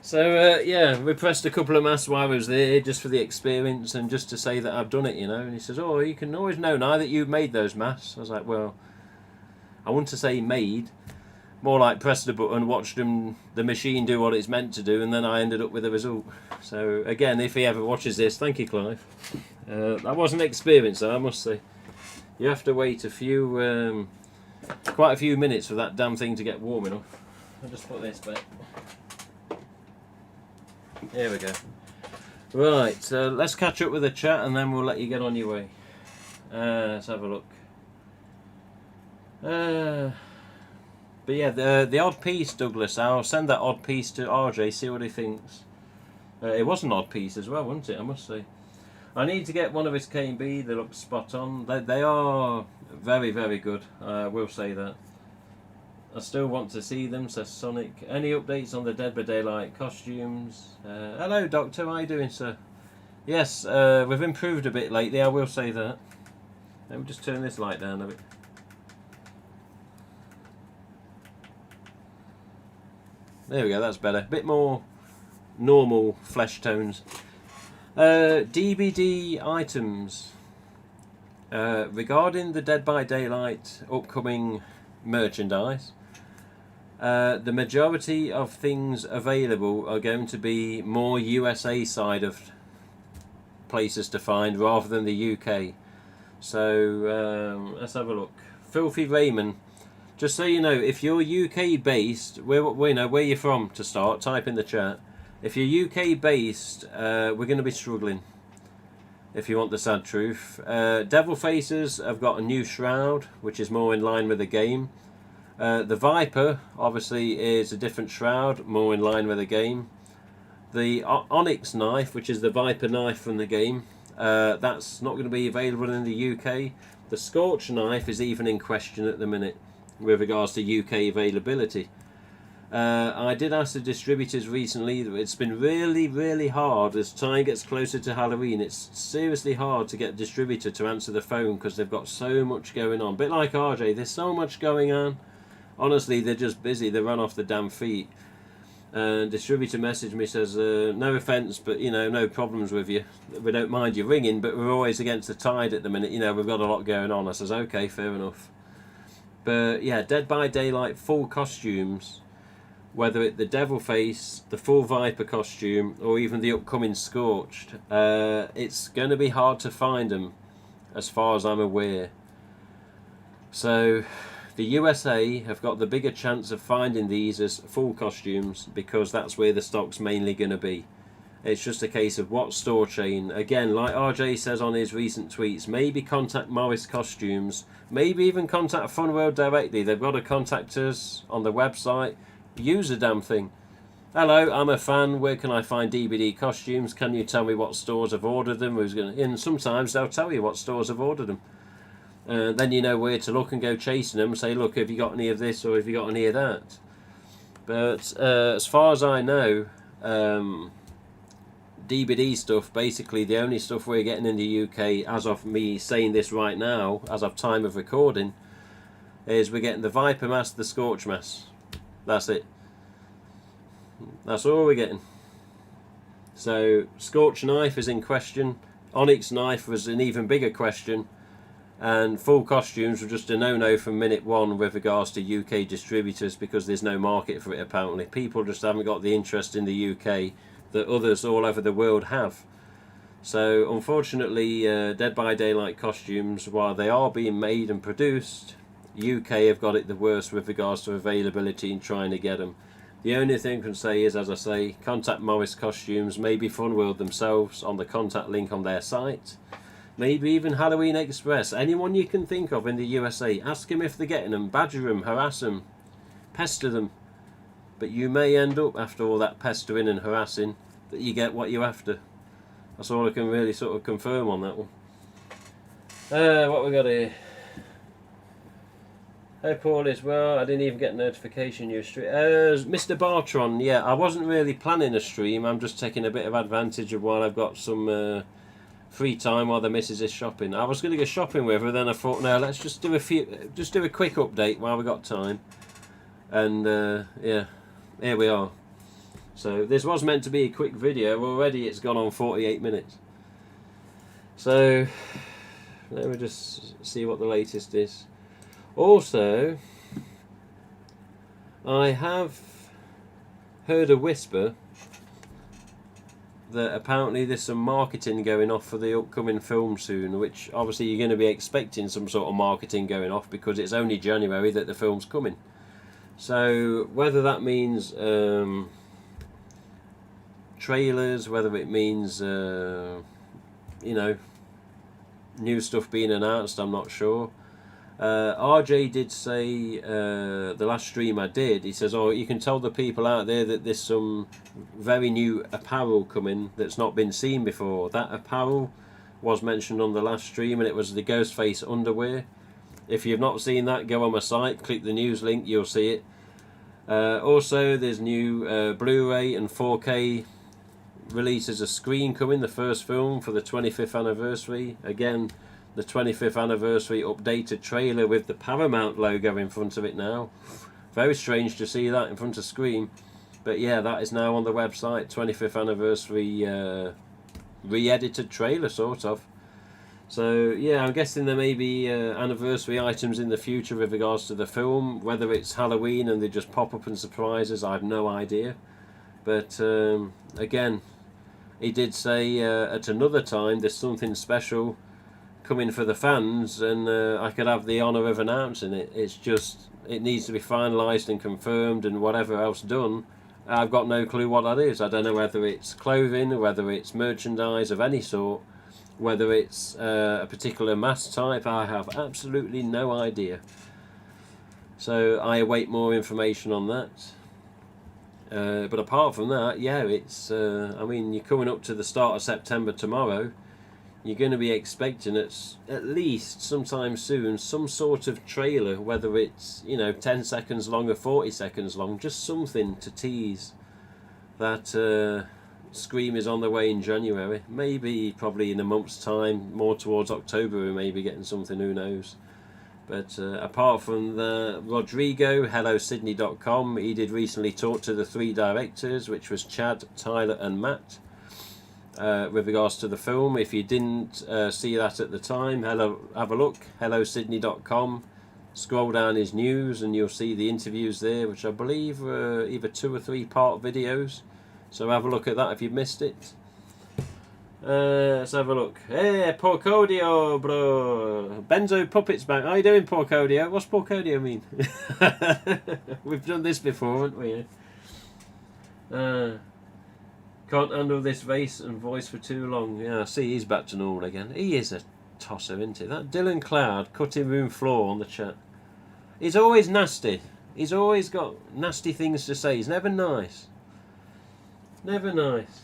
A: So yeah, we pressed a couple of masks while I was there, just for the experience and just to say that I've done it, you know. And he says, oh, you can always know now that you've made those masks. I was like, well, I want to say made, more like pressed the button, watched the machine do what it's meant to do, and then I ended up with a result. So again, if he ever watches this, thank you, Clive. That was an experience, though, I must say. You have to wait quite a few minutes for that damn thing to get warm enough. I'll just put this back. There we go. Right, so let's catch up with the chat and then we'll let you get on your way. Let's have a look. But yeah, the odd piece, Douglas, I'll send that odd piece to RJ, see what he thinks. It was an odd piece as well, wasn't it, I must say. I need to get one of his K&B, they look spot on. They are very, very good, I will say that. I still want to see them, says Sonic. Any updates on the Dead by Daylight costumes? Hello, Doctor. How are you doing, sir? Yes, we've improved a bit lately, I will say that. Let me just turn this light down a bit. There we go, that's better. A bit more normal flesh tones. DBD items. Regarding the Dead by Daylight upcoming merchandise, the majority of things available are going to be more USA side of places to find rather than the UK. So let's have a look. Filthy Raymond, just so you know, if you're UK based, where you're from to start, type in the chat. If you're UK based, we're going to be struggling, if you want the sad truth. Devil Faces have got a new shroud, which is more in line with the game. The Viper, obviously, is a different shroud, more in line with the game. The Onyx knife, which is the Viper knife from the game, that's not going to be available in the UK. The Scorch knife is even in question at the minute with regards to UK availability. I did ask the distributors recently. It's been really hard as time gets closer to Halloween. It's seriously hard to get a distributor to answer the phone because they've got so much going on. A bit like RJ, there's so much going on. Honestly, they're just busy. They run off the damn feet. Distributor messaged me, says, no offence, but no problems with you. We don't mind you ringing, but we're always against the tide at the minute. We've got a lot going on. I says, okay, fair enough. But yeah, Dead by Daylight full costumes, whether it the Devil Face, the full Viper costume, or even the upcoming Scorched, it's going to be hard to find them, as far as I'm aware. So the USA have got the bigger chance of finding these as full costumes because that's where the stock's mainly going to be. It's just a case of what store chain. Again, like RJ says on his recent tweets, maybe contact Morris Costumes, maybe even contact Funworld directly. They've got to contact us on the website. Use the damn thing. Hello, I'm a fan. Where can I find DBD costumes? Can you tell me what stores have ordered them? Who's going to? And sometimes they'll tell you what stores have ordered them. Then you know where to look and go chasing them and say, look, have you got any of this or have you got any of that? But as far as I know, DBD stuff, basically the only stuff we're getting in the UK, as of me saying this right now, as of time of recording, is we're getting the Viper mask, the Scorch mask. That's it. That's all we're getting. So Scorch knife is in question. Onyx knife was an even bigger question. And full costumes were just a no-no from minute one with regards to UK distributors because there's no market for it apparently. People just haven't got the interest in the UK that others all over the world have. So unfortunately, Dead by Daylight costumes, while they are being made and produced, UK have got it the worst with regards to availability and trying to get them. The only thing I can say is, as I say, contact Morris Costumes, maybe Funworld themselves on the contact link on their site. Maybe even Halloween Express. Anyone you can think of in the USA. Ask them if they're getting them. Badger them. Harass them. Pester them. But you may end up, after all that pestering and harassing, that you get what you're after. That's all I can really sort of confirm on that one. What we got here? Hey Paul as well. I didn't even get a notification you stream. Mr. Bartron, yeah, I wasn't really planning a stream. I'm just taking a bit of advantage of while I've got some free time while the missus is shopping. I was going to go shopping with her, then I thought, no, let's just do a quick update while we got time. And yeah, here we are. So this was meant to be a quick video. Already it's gone on 48 minutes. So let me just see what the latest is. Also, I have heard a whisper that apparently there's some marketing going off for the upcoming film soon, which obviously you're going to be expecting some sort of marketing going off because it's only January that the film's coming. So whether that means trailers, whether it means new stuff being announced, I'm not sure. RJ did say, the last stream I did, he says, oh, you can tell the people out there that there's some very new apparel coming that's not been seen before. That apparel was mentioned on the last stream, and it was the GhostFace underwear. If you've not seen that, go on my site, click the news link, you'll see it. Also, there's new Blu-ray and 4K releases of Scream coming, the first film for the 25th anniversary. Again, the 25th anniversary updated trailer with the Paramount logo in front of it now. Very strange to see that in front of Scream. But yeah, that is now on the website. 25th anniversary re-edited trailer, sort of. So yeah, I'm guessing there may be anniversary items in the future with regards to the film. Whether it's Halloween and they just pop up and surprise us, I have no idea. But again, he did say at another time there's something special coming for the fans, and I could have the honour of announcing it. It's just, it needs to be finalised and confirmed and whatever else done. I've got no clue what that is. I don't know whether it's clothing, whether it's merchandise of any sort, whether it's a particular mask type. I have absolutely no idea. So I await more information on that. But apart from that, yeah, it's, I mean, you're coming up to the start of September tomorrow. You're going to be expecting at least sometime soon some sort of trailer, whether it's, you know, 10 seconds long or 40 seconds long, just something to tease that Scream is on the way in January. Maybe probably in a month's time, more towards October, we may be getting something, who knows. But apart from the Rodrigo, HelloSydney.com, he did recently talk to the 3 directors, which was Chad, Tyler and Matt. With regards to the film, if you didn't see that at the time, have a look, HelloSydney.com, scroll down his news and you'll see the interviews there, which I believe were either 2 or 3 part videos, so have a look at that if you've missed it. Let's have a look. Hey, Porcodio, bro. Benzo Puppet's back. How you doing, Porcodio? What's Porcodio mean? We've done this before, haven't we? Can't handle this face and voice for too long. Yeah, see, he's back to normal again. He is a tosser, isn't he? That Dylan Cloud, cutting room floor on the chat. He's always nasty. He's always got nasty things to say. He's never nice. Never nice.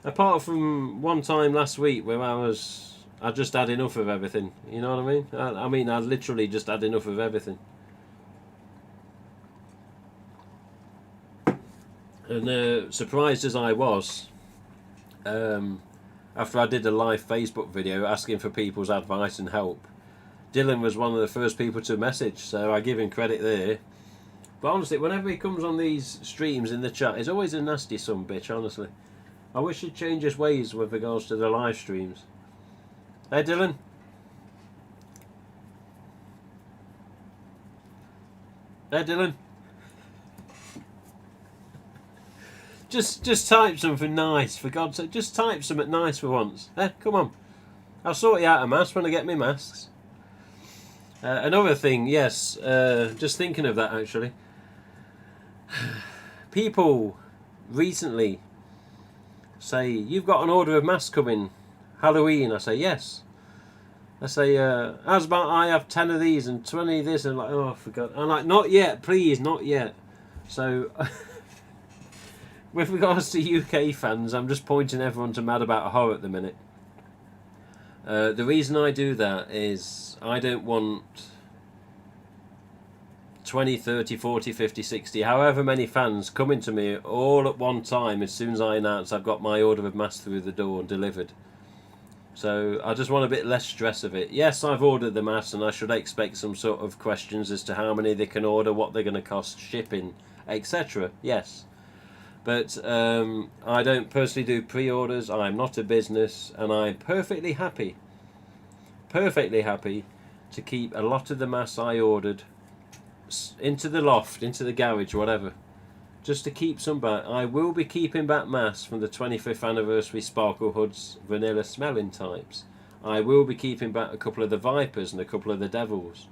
A: Apart from one time last week where I just had enough of everything. You know what I mean? I literally just had enough of everything. And surprised as I was, after I did a live Facebook video asking for people's advice and help, Dylan was one of the first people to message, so I give him credit there. But honestly, whenever he comes on these streams in the chat, he's always a nasty son bitch, honestly. I wish he'd change his ways with regards to the live streams. Hey Dylan. Hey Dylan. Just type something nice, for God's sake. Just type something nice for once. Come on. I'll sort you out a mask when I get my masks. Another thing, yes, just thinking of that actually. People recently say, you've got an order of masks coming, Halloween. I say, yes. I say, how's about I have 10 of these and 20 of this? And like, oh, for God. I'm like, not yet, please, not yet. So, with regards to UK fans, I'm just pointing everyone to Mad About Horror at the minute. The reason I do that is I don't want 20, 30, 40, 50, 60, however many fans coming to me all at one time as soon as I announce I've got my order of masks through the door and delivered. So I just want a bit less stress of it. Yes, I've ordered the masks and I should expect some sort of questions as to how many they can order, what they're going to cost, shipping, etc. Yes. But I don't personally do pre-orders. I'm not a business, and I'm perfectly happy to keep a lot of the masks I ordered into the loft, into the garage, whatever, just to keep some back. I will be keeping back masks from the 25th anniversary Sparkle Hoods vanilla smelling types. I will be keeping back a couple of the Vipers and a couple of the Devils.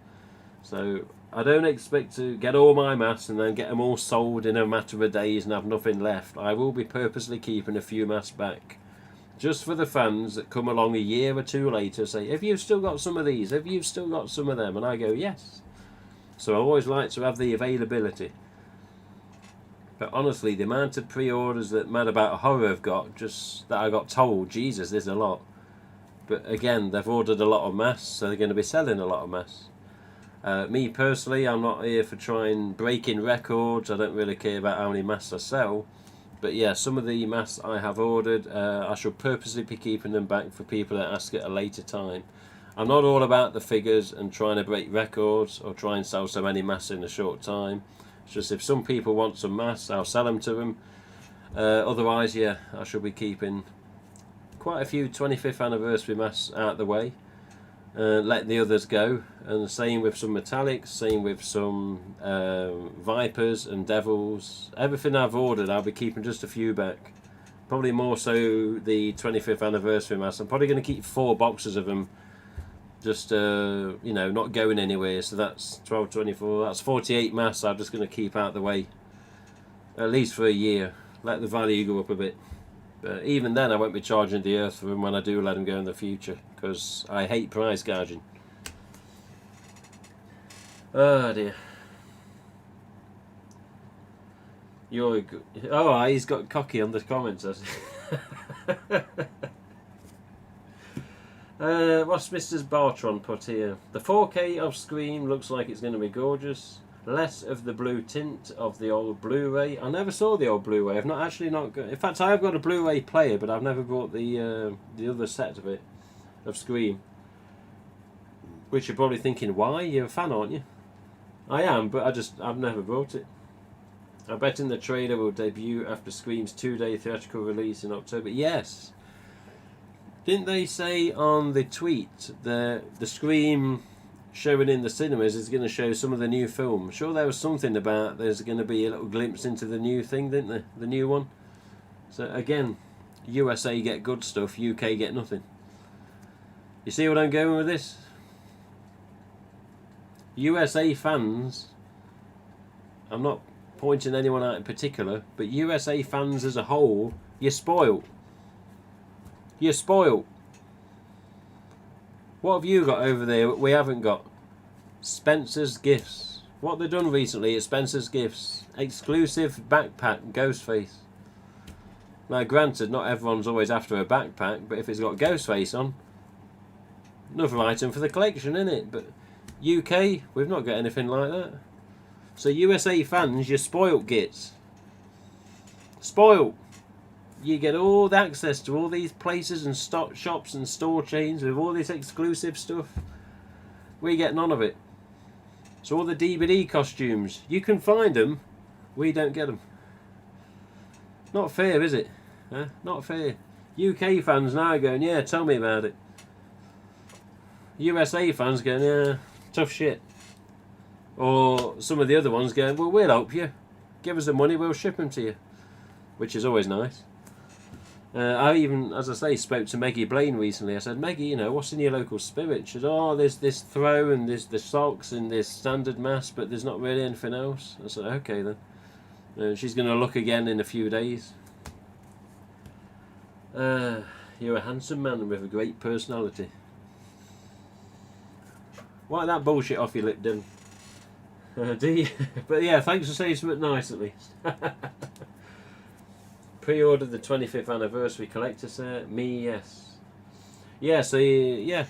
A: So I don't expect to get all my masks and then get them all sold in a matter of days and have nothing left. I will be purposely keeping a few masks back, just for the fans that come along a year or two later, say, have you still got some of these? Have you still got some of them? And I go, yes. So I always like to have the availability. But honestly, the amount of pre-orders that Mad About Horror have got, just that I got told, Jesus, there's a lot. But again, they've ordered a lot of masks, so they're going to be selling a lot of masks. Me personally, I'm not here for trying breaking records. I don't really care about how many masks I sell. But yeah, some of the masks I have ordered, I shall purposely be keeping them back for people that ask at a later time. I'm not all about the figures and trying to break records or try and sell so many masks in a short time. It's just if some people want some masks, I'll sell them to them. Otherwise, yeah, I shall be keeping quite a few 25th anniversary masks out of the way. Let the others go, and the same with some metallics, same with some vipers and devils. Everything I've ordered, I'll be keeping just a few back. Probably more so the 25th anniversary mask. I'm probably going to keep 4 boxes of them, just you know, not going anywhere. So that's 12, 24, that's 48 masks I'm just going to keep out the way, at least for a year. Let the value go up a bit. But even then, I won't be charging the earth for them when I do let them go in the future, because I hate price gouging. Oh dear. You're a good... Oh, he's got cocky on the comments. What's Mr. Bartron put here? The 4K of Scream looks like it's going to be gorgeous. Less of the blue tint of the old Blu-ray. I never saw the old Blu-ray. I've not got. In fact, I have got a Blu-ray player, but I've never bought the other set of it, of Scream. Which you're probably thinking, why? You're a fan, aren't you? I am, but I've never bought it. I bet in the trailer will debut after Scream's 2-day theatrical release in October. Yes. Didn't they say on the tweet the Scream showing in the cinemas is going to show some of the new film? Sure, there was something about there's going to be a little glimpse into the new thing, didn't there? The new one. So again, USA get good stuff, UK get nothing. You see what I'm going with this? USA fans, I'm not pointing anyone out in particular, but USA fans as a whole, you're spoiled. You're spoiled. What have you got over there we haven't got? Spencer's Gifts. What they've done recently at Spencer's Gifts. Exclusive backpack, GhostFace. Now granted, not everyone's always after a backpack, but if it's got GhostFace on, another item for the collection, isn't it? But UK, we've not got anything like that. So USA fans, you're spoilt gits. Spoilt. You get all the access to all these places and stock shops and store chains with all this exclusive stuff. We get none of it. So all the DVD costumes, you can find them, we don't get them. Not fair, is it? Huh? Not fair. UK fans now going, yeah, tell me about it. USA fans going, yeah, tough shit. Or some of the other ones going, well, we'll help you. Give us the money, we'll ship them to you. Which is always nice. I even, as I say, spoke to Meggie Blaine recently. I said, Meggie, you know, what's in your local spirit? She said, oh, there's this throw and there's the socks and there's standard mask, but there's not really anything else. I said, okay then. She's going to look again in a few days. You're a handsome man with a great personality. Wipe that bullshit off your lip, Dylan. Do you? But yeah, thanks for saying something nice at least. Pre-ordered the 25th anniversary collector set. Me, yes. Yeah, so yeah,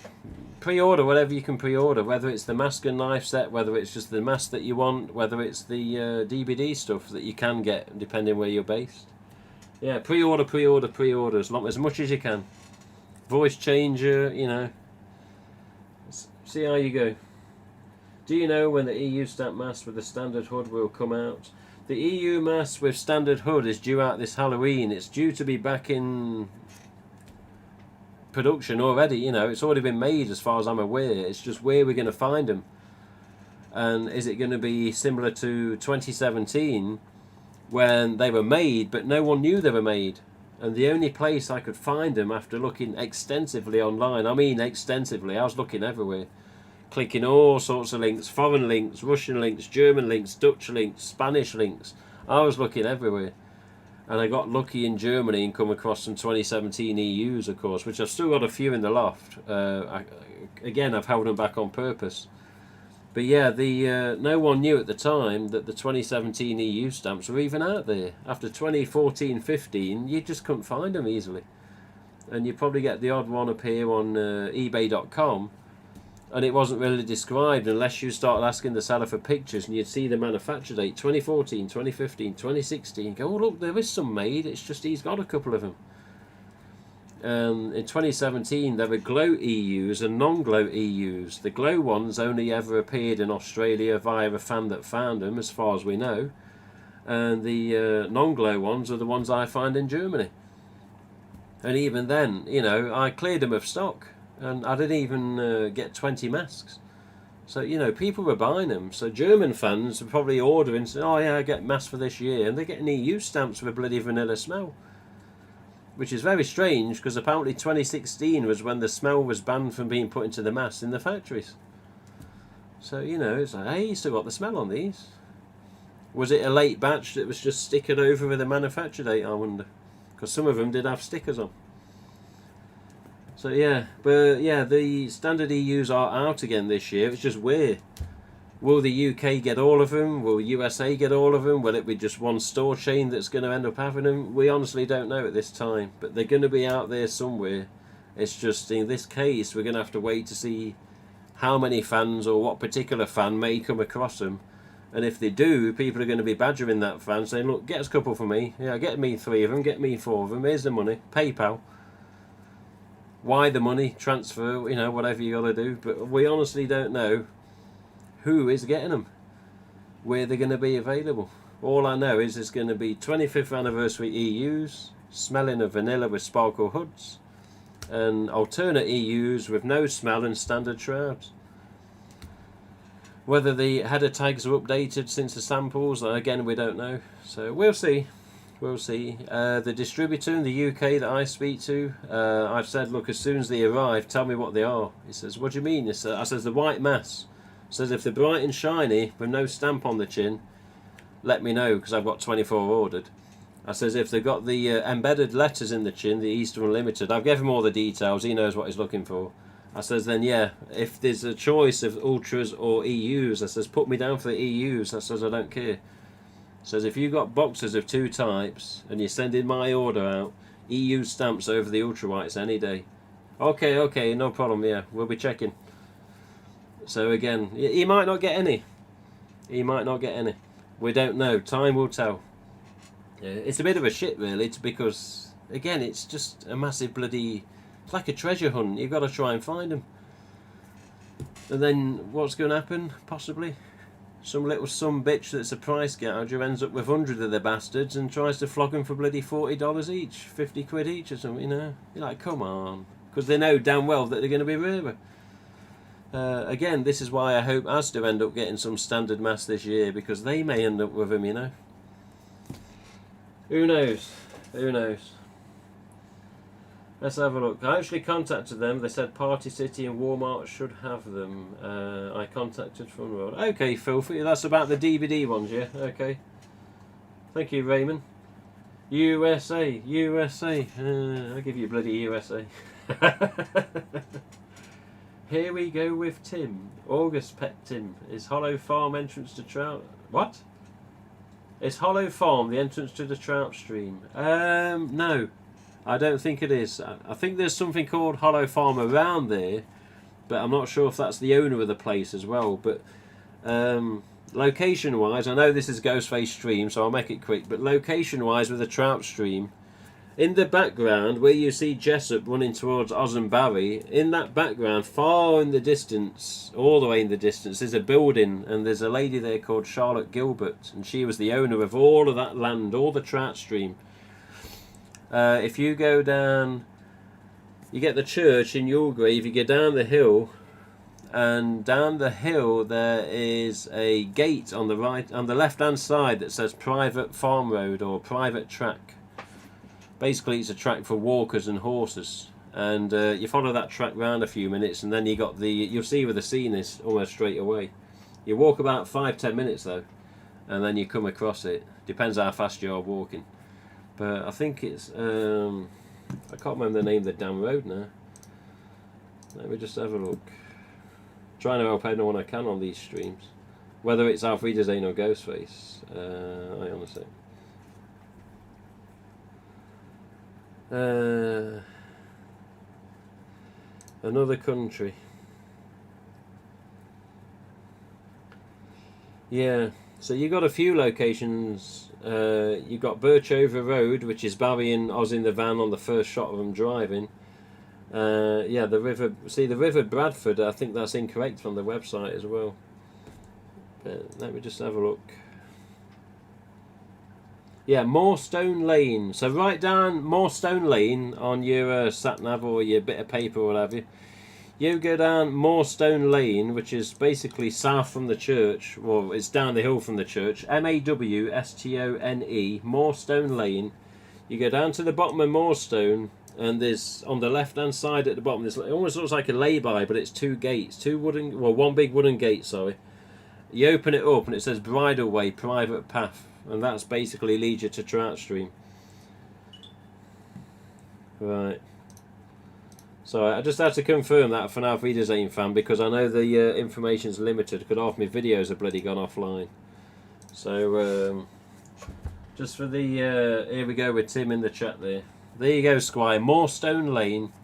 A: pre-order whatever you can pre-order, whether it's the mask and knife set, whether it's just the mask that you want, whether it's the DVD stuff that you can get depending where you're based. Yeah, pre-order as much as you can. Voice changer, you know. See how you go. Do you know when the EU stamp mask with the standard hood will come out? The EU mask with standard hood is due out this Halloween. It's due to be back in production already, you know. It's already been made as far as I'm aware. It's just where we're going to find them. And is it going to be similar to 2017 when they were made but no one knew they were made? And the only place I could find them after looking extensively online, I mean extensively, I was looking everywhere. Clicking all sorts of links, foreign links, Russian links, German links, Dutch links, Spanish links. I was looking everywhere. And I got lucky in Germany and come across some 2017 EUs, of course, which I've still got a few in the loft. Again, I've held them back on purpose. But yeah, no one knew at the time that the 2017 EU stamps were even out there. After 2014-15, you just couldn't find them easily. And you probably get the odd one appear on eBay.com. and it wasn't really described unless you started asking the seller for pictures, and you'd see the manufacture date 2014, 2015, 2016. Go, oh look, there is some made, it's just he's got a couple of them. In 2017 there were glow EUs and non-glow EUs. The glow ones only ever appeared in Australia via a fan that found them, as far as we know, and the non-glow ones are the ones I find in Germany. And even then, you know, I cleared them of stock, and I didn't even get 20 masks. So, you know, people were buying them. So German fans are probably ordering, saying, oh yeah, I get masks for this year, and they're getting EU stamps with a bloody vanilla smell. Which is very strange, because apparently 2016 was when the smell was banned from being put into the masks in the factories. So, you know, it's like, hey, you still got the smell on these. Was it a late batch that was just stickered over with a manufacture date, I wonder? Because some of them did have stickers on. So yeah, but yeah, the standard EUs are out again this year. It's just weird. Will the UK get all of them? Will USA get all of them? Will it be just one store chain that's going to end up having them? We honestly don't know at this time, but they're going to be out there somewhere. It's just, in this case, we're going to have to wait to see how many fans or what particular fan may come across them. And if they do, people are going to be badgering that fan, saying, look, get us a couple for me. Yeah, get me 3 of them, get me 4 of them. Here's the money. PayPal. Why the money? Transfer, you know, whatever you got to do. But we honestly don't know who is getting them, where they're going to be available. All I know is it's going to be 25th anniversary EUs, smelling of vanilla with sparkle hoods, and alternate EUs with no smell and standard shrouds. Whether the header tags are updated since the samples, again, we don't know. So we'll see. We'll see. The distributor in the UK that I speak to, I've said, look, as soon as they arrive, tell me what they are. He says, what do you mean? I says, the white mass. Says, if they're bright and shiny with no stamp on the chin, let me know, because I've got 24 ordered. I says, if they've got the embedded letters in the chin, the Easter Unlimited, I've given him all the details, he knows what he's looking for. I says, then yeah, if there's a choice of Ultras or EUs, I says, put me down for the EUs. I says, I don't care. I says, if you've got boxes of 2 types and you're sending my order out, EU stamps over the Ultra Whites any day. Okay, no problem, yeah, we'll be checking. So again, he might not get any. He might not get any. We don't know. Time will tell. Yeah, it's a bit of a shit, really, because, again, it's just a massive bloody... It's like a treasure hunt. You've got to try and find them. And then what's going to happen, possibly? Some little bitch that's a price gouger ends up with 100 of the bastards and tries to flog them for bloody $40 each, 50 quid each or something, you know? You're like, come on. Because they know damn well that they're going to be rarer. Again, this is why I hope Asda end up getting some standard mass this year, because they may end up with them, you know? Who knows? Who knows? Let's have a look. I actually contacted them. They said Party City and Walmart should have them. I contacted Fun World. Okay, Filthy. That's about the DVD ones, yeah? Okay. Thank you, Raymond. USA. I'll give you bloody USA. Here we go with Tim. August Pet Tim. Is Hollow Farm entrance to Trout... What? Is Hollow Farm the entrance to the Trout stream? No. I don't think it is. I think there's something called Hollow Farm around there, but I'm not sure if that's the owner of the place as well. But location-wise, I know this is GhostFace stream, so I'll make it quick, but location-wise with the Trout stream, in the background, where you see Jessup running towards Oz and Barry, in that background, far in the distance, all the way in the distance, there's a building, and there's a lady there called Charlotte Gilbert, and she was the owner of all of that land, all the Trout stream. If you go down, you get the church in Yulgrave, you go down the hill, and down the hill there is a gate on the right, on the left-hand side that says Private Farm Road or Private Track. Basically, it's a track for walkers and horses, and you follow that track round a few minutes, and then you got the, you'll see where the scene is almost straight away. You walk about 5-10 minutes though, and then you come across it. Depends how fast you're walking. But I think it's, I can't remember the name of the damn road now. Let me just have a look. Trying to help anyone I can on these streams. Whether it's Auf Wiedersehen or GhostFace, I honestly. Another country. Yeah, so you got a few locations. You got Birchover Road, which is Barry and Oz in the van on the first shot of them driving. Yeah, the river. See, the River Bradford. I think that's incorrect from the website as well. But let me just have a look. Yeah, Moorstone Lane. So write down Moorstone Lane on your sat nav or your bit of paper or whatever. You go down Moorstone Lane, which is basically south from the church. Well, it's down the hill from the church. Mawstone, Moorstone Lane. You go down to the bottom of Moorstone, and there's on the left-hand side at the bottom. It almost looks like a lay-by, but it's two gates, one big wooden gate. Sorry. You open it up, and it says Bridleway, private path, and that's basically leads you to Trout Stream. Right. So I just had to confirm that for now, Wiedersehen fan, because I know the information's limited, because half my videos have bloody gone offline. So just for the here we go with Tim in the chat there. There you go, Squire. Moorstone Lane.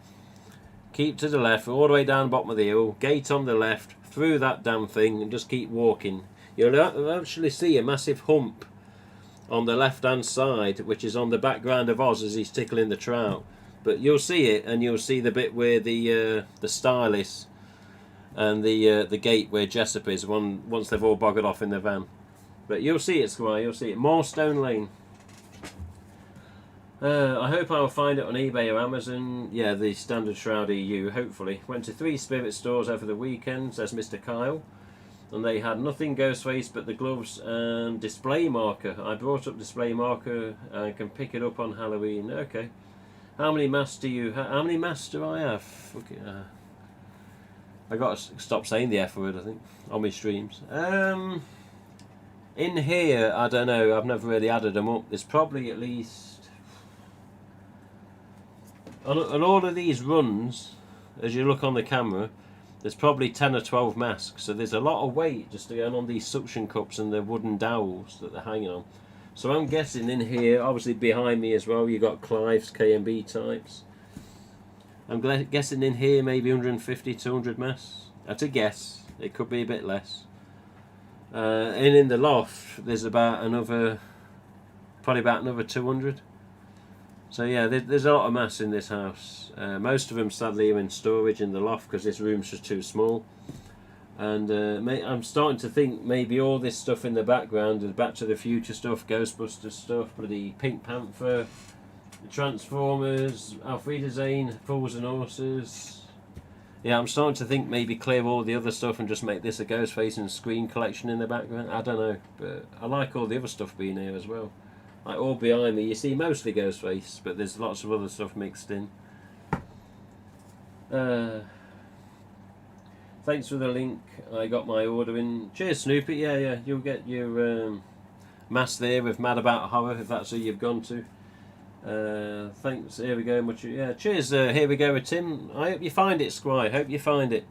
A: Keep to the left, all the way down the bottom of the hill. Gate on the left, through that damn thing, and just keep walking. You'll actually see a massive hump on the left-hand side, which is on the background of Oz as he's tickling the trout. But you'll see it, and you'll see the bit where the stile is, and the gate where Jessup is. Once they've all buggered off in the van. But you'll see it, Squire. You'll see it. Moorstone Lane. I hope I'll find it on eBay or Amazon. Yeah, the standard Shroud EU. Hopefully. Went to 3 spirit stores over the weekend, says Mr. Kyle, and they had nothing Ghostface but the gloves and display marker. I brought up display marker and can pick it up on Halloween. Okay. How many masks do you have? How many masks do I have? Fuck it. I got to stop saying the F word, I think, on my streams. In here, I don't know. I've never really added them up. There's probably at least on all of these runs, as you look on the camera, there's probably 10 or 12 masks. So there's a lot of weight just going on these suction cups and the wooden dowels that they're hanging on. So I'm guessing in here, obviously behind me as well, you got Clive's K&B types. I'm guessing in here maybe 150, 200 masks. That's a guess. It could be a bit less. And in the loft, there's probably about another 200. So yeah, there's a lot of masks in this house. Most of them sadly are in storage in the loft because this room's just too small. And I'm starting to think maybe all this stuff in the background, the Back to the Future stuff, Ghostbusters stuff, bloody Pink Panther, the Transformers, Auf Wiedersehen, Fools and Horses. Yeah, I'm starting to think maybe clear all the other stuff and just make this a Ghostface and Screen collection in the background. I don't know, but I like all the other stuff being here as well. Like all behind me, you see mostly Ghostface, but there's lots of other stuff mixed in. Thanks for the link. I got my order in. Cheers, Snoopy. Yeah, you'll get your mask there with Mad About Horror if that's who you've gone to. Thanks. Here we go. Yeah. Cheers. Here we go with Tim. I hope you find it, Squire. Hope you find it.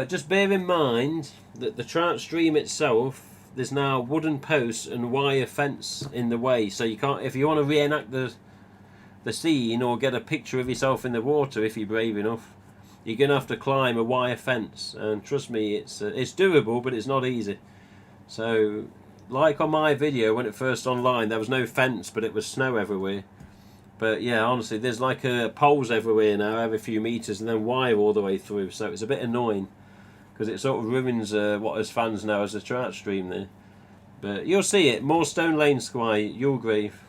A: Just bear in mind that the trout stream itself, there's now wooden posts and wire fence in the way, so you can't. If you want to reenact the scene or get a picture of yourself in the water, if you're brave enough, you're gonna have to climb a wire fence, and trust me, it's doable, but it's not easy. So, like on my video when it first online, there was no fence, but it was snow everywhere. But yeah, honestly, there's like poles everywhere now, every few meters, and then wire all the way through. So it's a bit annoying because it sort of ruins what us fans know as a trout stream there. But you'll see it. Moorstone Lane, Squire, your grave.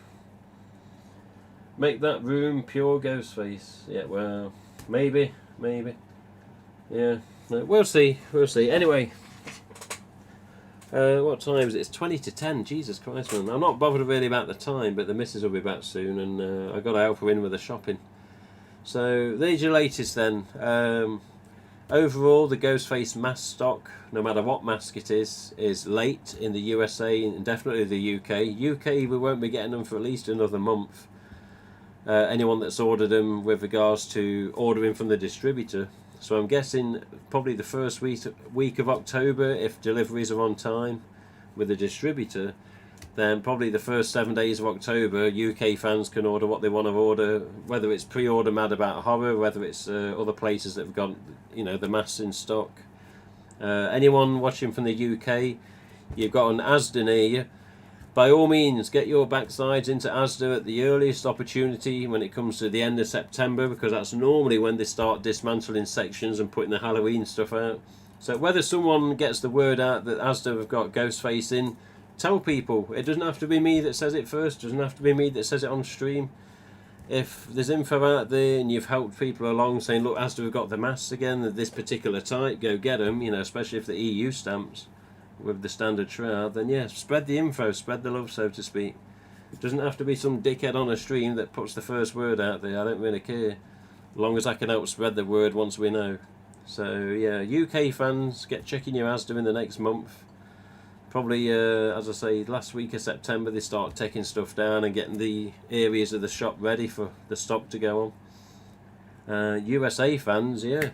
A: Make that room pure Ghostface. Yeah, well, maybe. Yeah, we'll see. Anyway, what time is it? It's 20 to 10. Jesus Christ, man. I'm not bothered really about the time, but the missus will be back soon, and I've got to help her in with the shopping. So there's your latest then. Overall, the Ghostface mask stock, no matter what mask it is late in the USA and definitely the UK. UK, we won't be getting them for at least another month. Anyone that's ordered them with regards to ordering from the distributor. So I'm guessing probably the first week of October, if deliveries are on time with the distributor, then probably the first 7 days of October, UK fans can order what they want to order, whether it's pre-order Mad About Horror, whether it's other places that have got, the masks in stock. Anyone watching from the UK, you've got an Asda near you, by all means get your backsides into Asda at the earliest opportunity when it comes to the end of September, because that's normally when they start dismantling sections and putting the Halloween stuff out. So whether someone gets the word out that Asda have got GhostFace in, tell people. It doesn't have to be me that says it first, it doesn't have to be me that says it on stream. If there's info out there and you've helped people along saying, look, Asda have got the masks again at this particular type, go get them, you know, especially if the EU stamps with the standard shroud, then yeah, spread the info, spread the love, so to speak. It doesn't have to be some dickhead on a stream that puts the first word out there. I don't really care, as long as I can help spread the word once we know. So yeah, UK fans, get checking your Asda in the next month. Probably, as I say, last week of September they start taking stuff down and getting the areas of the shop ready for the stock to go on. USA fans, yeah,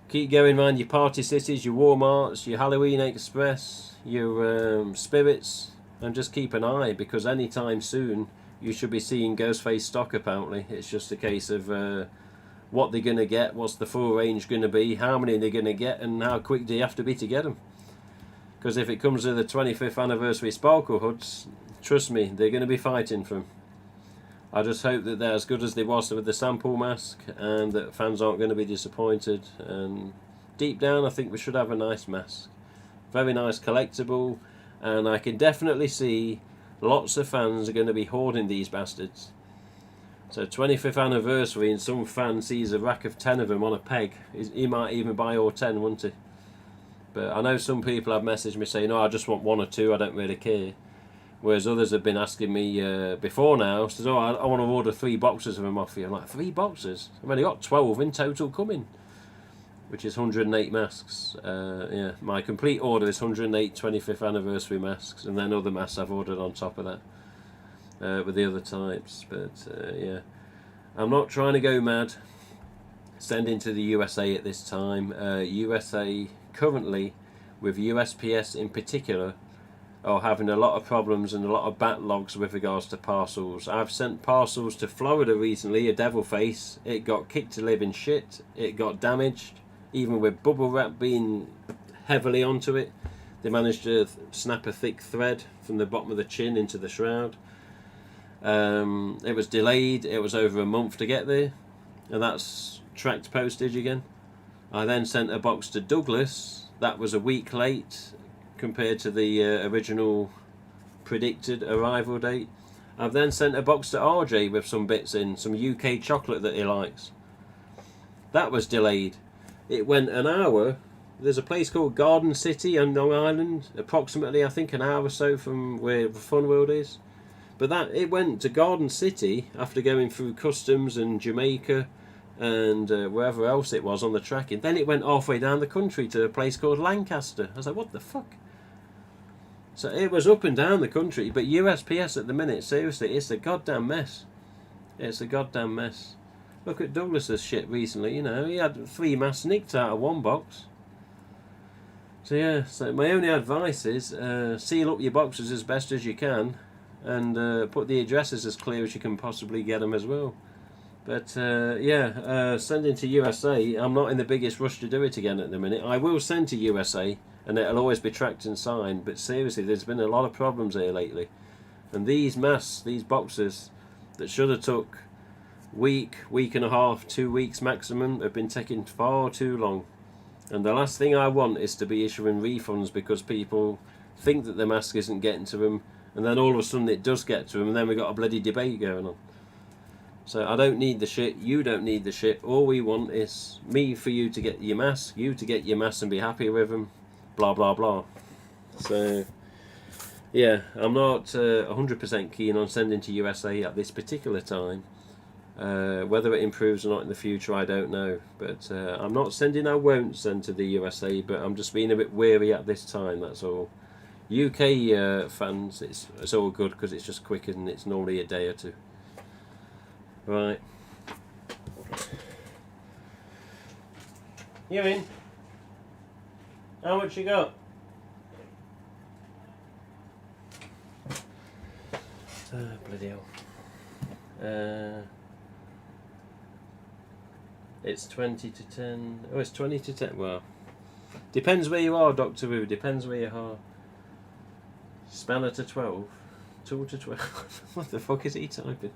A: keep going around your party cities, your Walmarts, your Halloween Express, your Spirits, and just keep an eye, because anytime soon you should be seeing GhostFace stock apparently. It's just a case of what they're going to get, what's the full range going to be, how many they're going to get, and how quick do you have to be to get them. Because if it comes to the 25th anniversary Sparkle Hoods, trust me, they're going to be fighting for them. I just hope that they're as good as they was with the sample mask, and that fans aren't going to be disappointed. And deep down, I think we should have a nice mask. Very nice collectible, and I can definitely see lots of fans are going to be hoarding these bastards. So 25th anniversary, and some fan sees a rack of 10 of them on a peg. He might even buy all 10, wouldn't he? But I know some people have messaged me saying, "No, I just want 1 or 2. I don't really care." Whereas others have been asking me before now, says, "Oh, I want to order 3 boxes of them off you." I'm like, 3 boxes? I've only got 12 in total coming, which is 108 masks. Yeah, my complete order is 108 25th anniversary masks, and then other masks I've ordered on top of that with the other types. But yeah, I'm not trying to go mad sending to the USA at this time. USA currently, with USPS in particular, are having a lot of problems and a lot of backlogs with regards to parcels. I've sent parcels to Florida recently, a devil face. It got kicked to living shit. It got damaged, even with bubble wrap being heavily onto it. They managed to snap a thick thread from the bottom of the chin into the shroud. It was delayed. It was over a month to get there, and that's tracked postage again. I then sent a box to Douglas. That was a week late compared to the original predicted arrival date. I've then sent a box to RJ with some bits in, some UK chocolate that he likes. That was delayed. It went an hour. There's a place called Garden City on Long Island, approximately I think an hour or so from where the Fun World is. But it went to Garden City after going through customs and Jamaica and wherever else it was on the tracking. Then it went halfway down the country to a place called Lancaster. I was like, what the fuck? So it was up and down the country, but USPS at the minute, seriously, it's a goddamn mess. It's a goddamn mess. Look at Douglas's shit recently, you know, he had 3 masks nicked out of 1 box. So yeah, so my only advice is seal up your boxes as best as you can, and put the addresses as clear as you can possibly get them as well. But yeah, sending to USA, I'm not in the biggest rush to do it again at the minute. I will send to USA, and it'll always be tracked and signed. But seriously, there's been a lot of problems here lately. And these masks, these boxes, that should have took week and a half, 2 weeks maximum, have been taking far too long. And the last thing I want is to be issuing refunds because people think that the mask isn't getting to them, and then all of a sudden it does get to them, and then we've got a bloody debate going on. So I don't need the shit, you don't need the shit. All we want is me for you to get your mask, you to get your mask and be happy with them, blah blah blah. So yeah, I'm not 100% keen on sending to USA at this particular time. Whether it improves or not in the future, I don't know. But I'm not sending, I won't send to the USA, but I'm just being a bit wary at this time, that's all. UK fans, it's all good because it's just quicker and it's normally a day or 2. Right. You in? How much you got? Bloody hell. It's 20 to 10. Oh, it's 20 to 10. Well, depends where you are, Doctor Who. Depends where you are. Speller to 12. Tool to 12. What the fuck is he typing?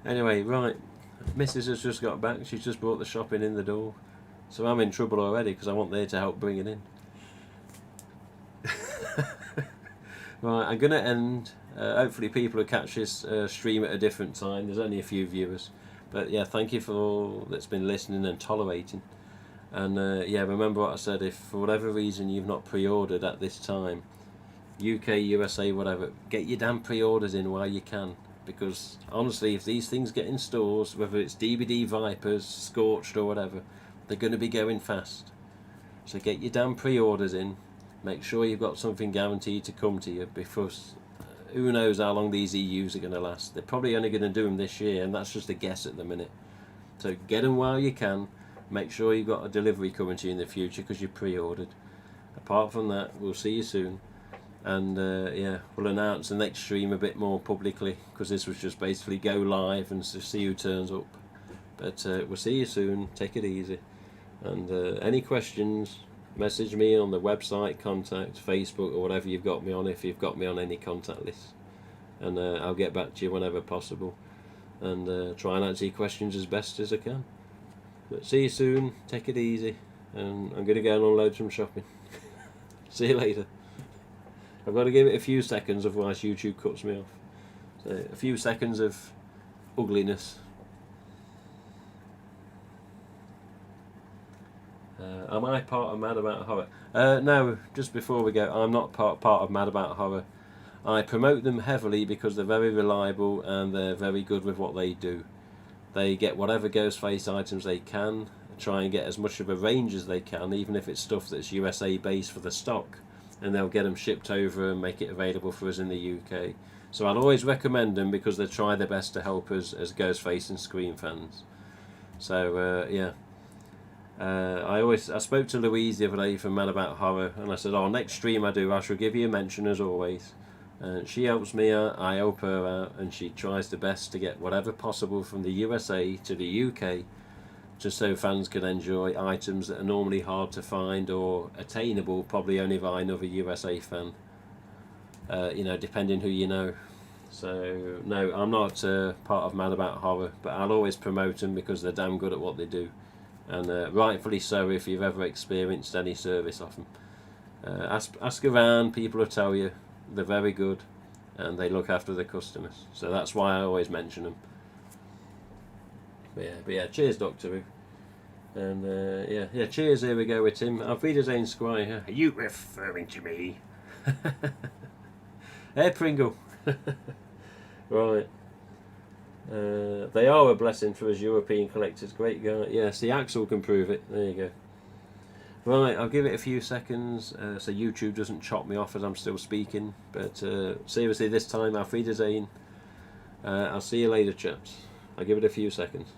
A: Anyway, right. Mrs. has just got back. She's just brought the shopping in the door. So I'm in trouble already because I want there to help bring it in. Right, I'm going to end. Hopefully people will catch this stream at a different time. There's only a few viewers. But yeah, thank you for all that's been listening and tolerating. And yeah, remember what I said. If for whatever reason you've not pre-ordered at this time, UK, USA, whatever, get your damn pre-orders in while you can. Because honestly, if these things get in stores, whether it's DVD Vipers, Scorched or whatever, they're going to be going fast. So get your damn pre-orders in. Make sure you've got something guaranteed to come to you, because who knows how long these EUs are going to last. They're probably only going to do them this year, and that's just a guess at the minute. So get them while you can. Make sure you've got a delivery coming to you in the future because you pre-ordered. Apart from that, we'll see you soon. And yeah, we'll announce the next stream a bit more publicly, because this was just basically go live and see who turns up. But we'll see you soon. Take it easy. And any questions, message me on the website, contact, Facebook, or whatever you've got me on, if you've got me on any contact list. And I'll get back to you whenever possible. And try and answer your questions as best as I can. But see you soon. Take it easy. And I'm going to go and unload some shopping. See you later. I've got to give it a few seconds, otherwise YouTube cuts me off. So a few seconds of ugliness. Am I part of Mad About Horror? No, just before we go, I'm not part of Mad About Horror. I promote them heavily because they're very reliable and they're very good with what they do. They get whatever GhostFace items they can, try and get as much of a range as they can, even if it's stuff that's USA based for the stock. And they'll get them shipped over and make it available for us in the UK. So I'll always recommend them because they try their best to help us as Ghostface and Scream fans. So yeah, I spoke to Louise the other day from Mad About Horror, and I said, "Oh, next stream I do, I shall give you a mention as always." And she helps me out, I help her out, and she tries the best to get whatever possible from the USA to the UK, just so fans can enjoy items that are normally hard to find or attainable probably only by another USA fan. You know, depending who you know. So no, I'm not part of Mad About Horror, but I'll always promote them because they're damn good at what they do, and rightfully so if you've ever experienced any service of them. Ask around, people will tell you they're very good and they look after their customers. So that's why I always mention them. But yeah, cheers, Doctor Who. And yeah, cheers, here we go with Tim. Auf Wiedersehen, Squire. Are you referring to me? Hey, Pringle. Right. They are a blessing for us European collectors. Great guy. Yeah, see, Axel can prove it. There you go. Right, I'll give it a few seconds so YouTube doesn't chop me off as I'm still speaking. But seriously, this time, Auf Wiedersehen. I'll see you later, chaps. I'll give it a few seconds.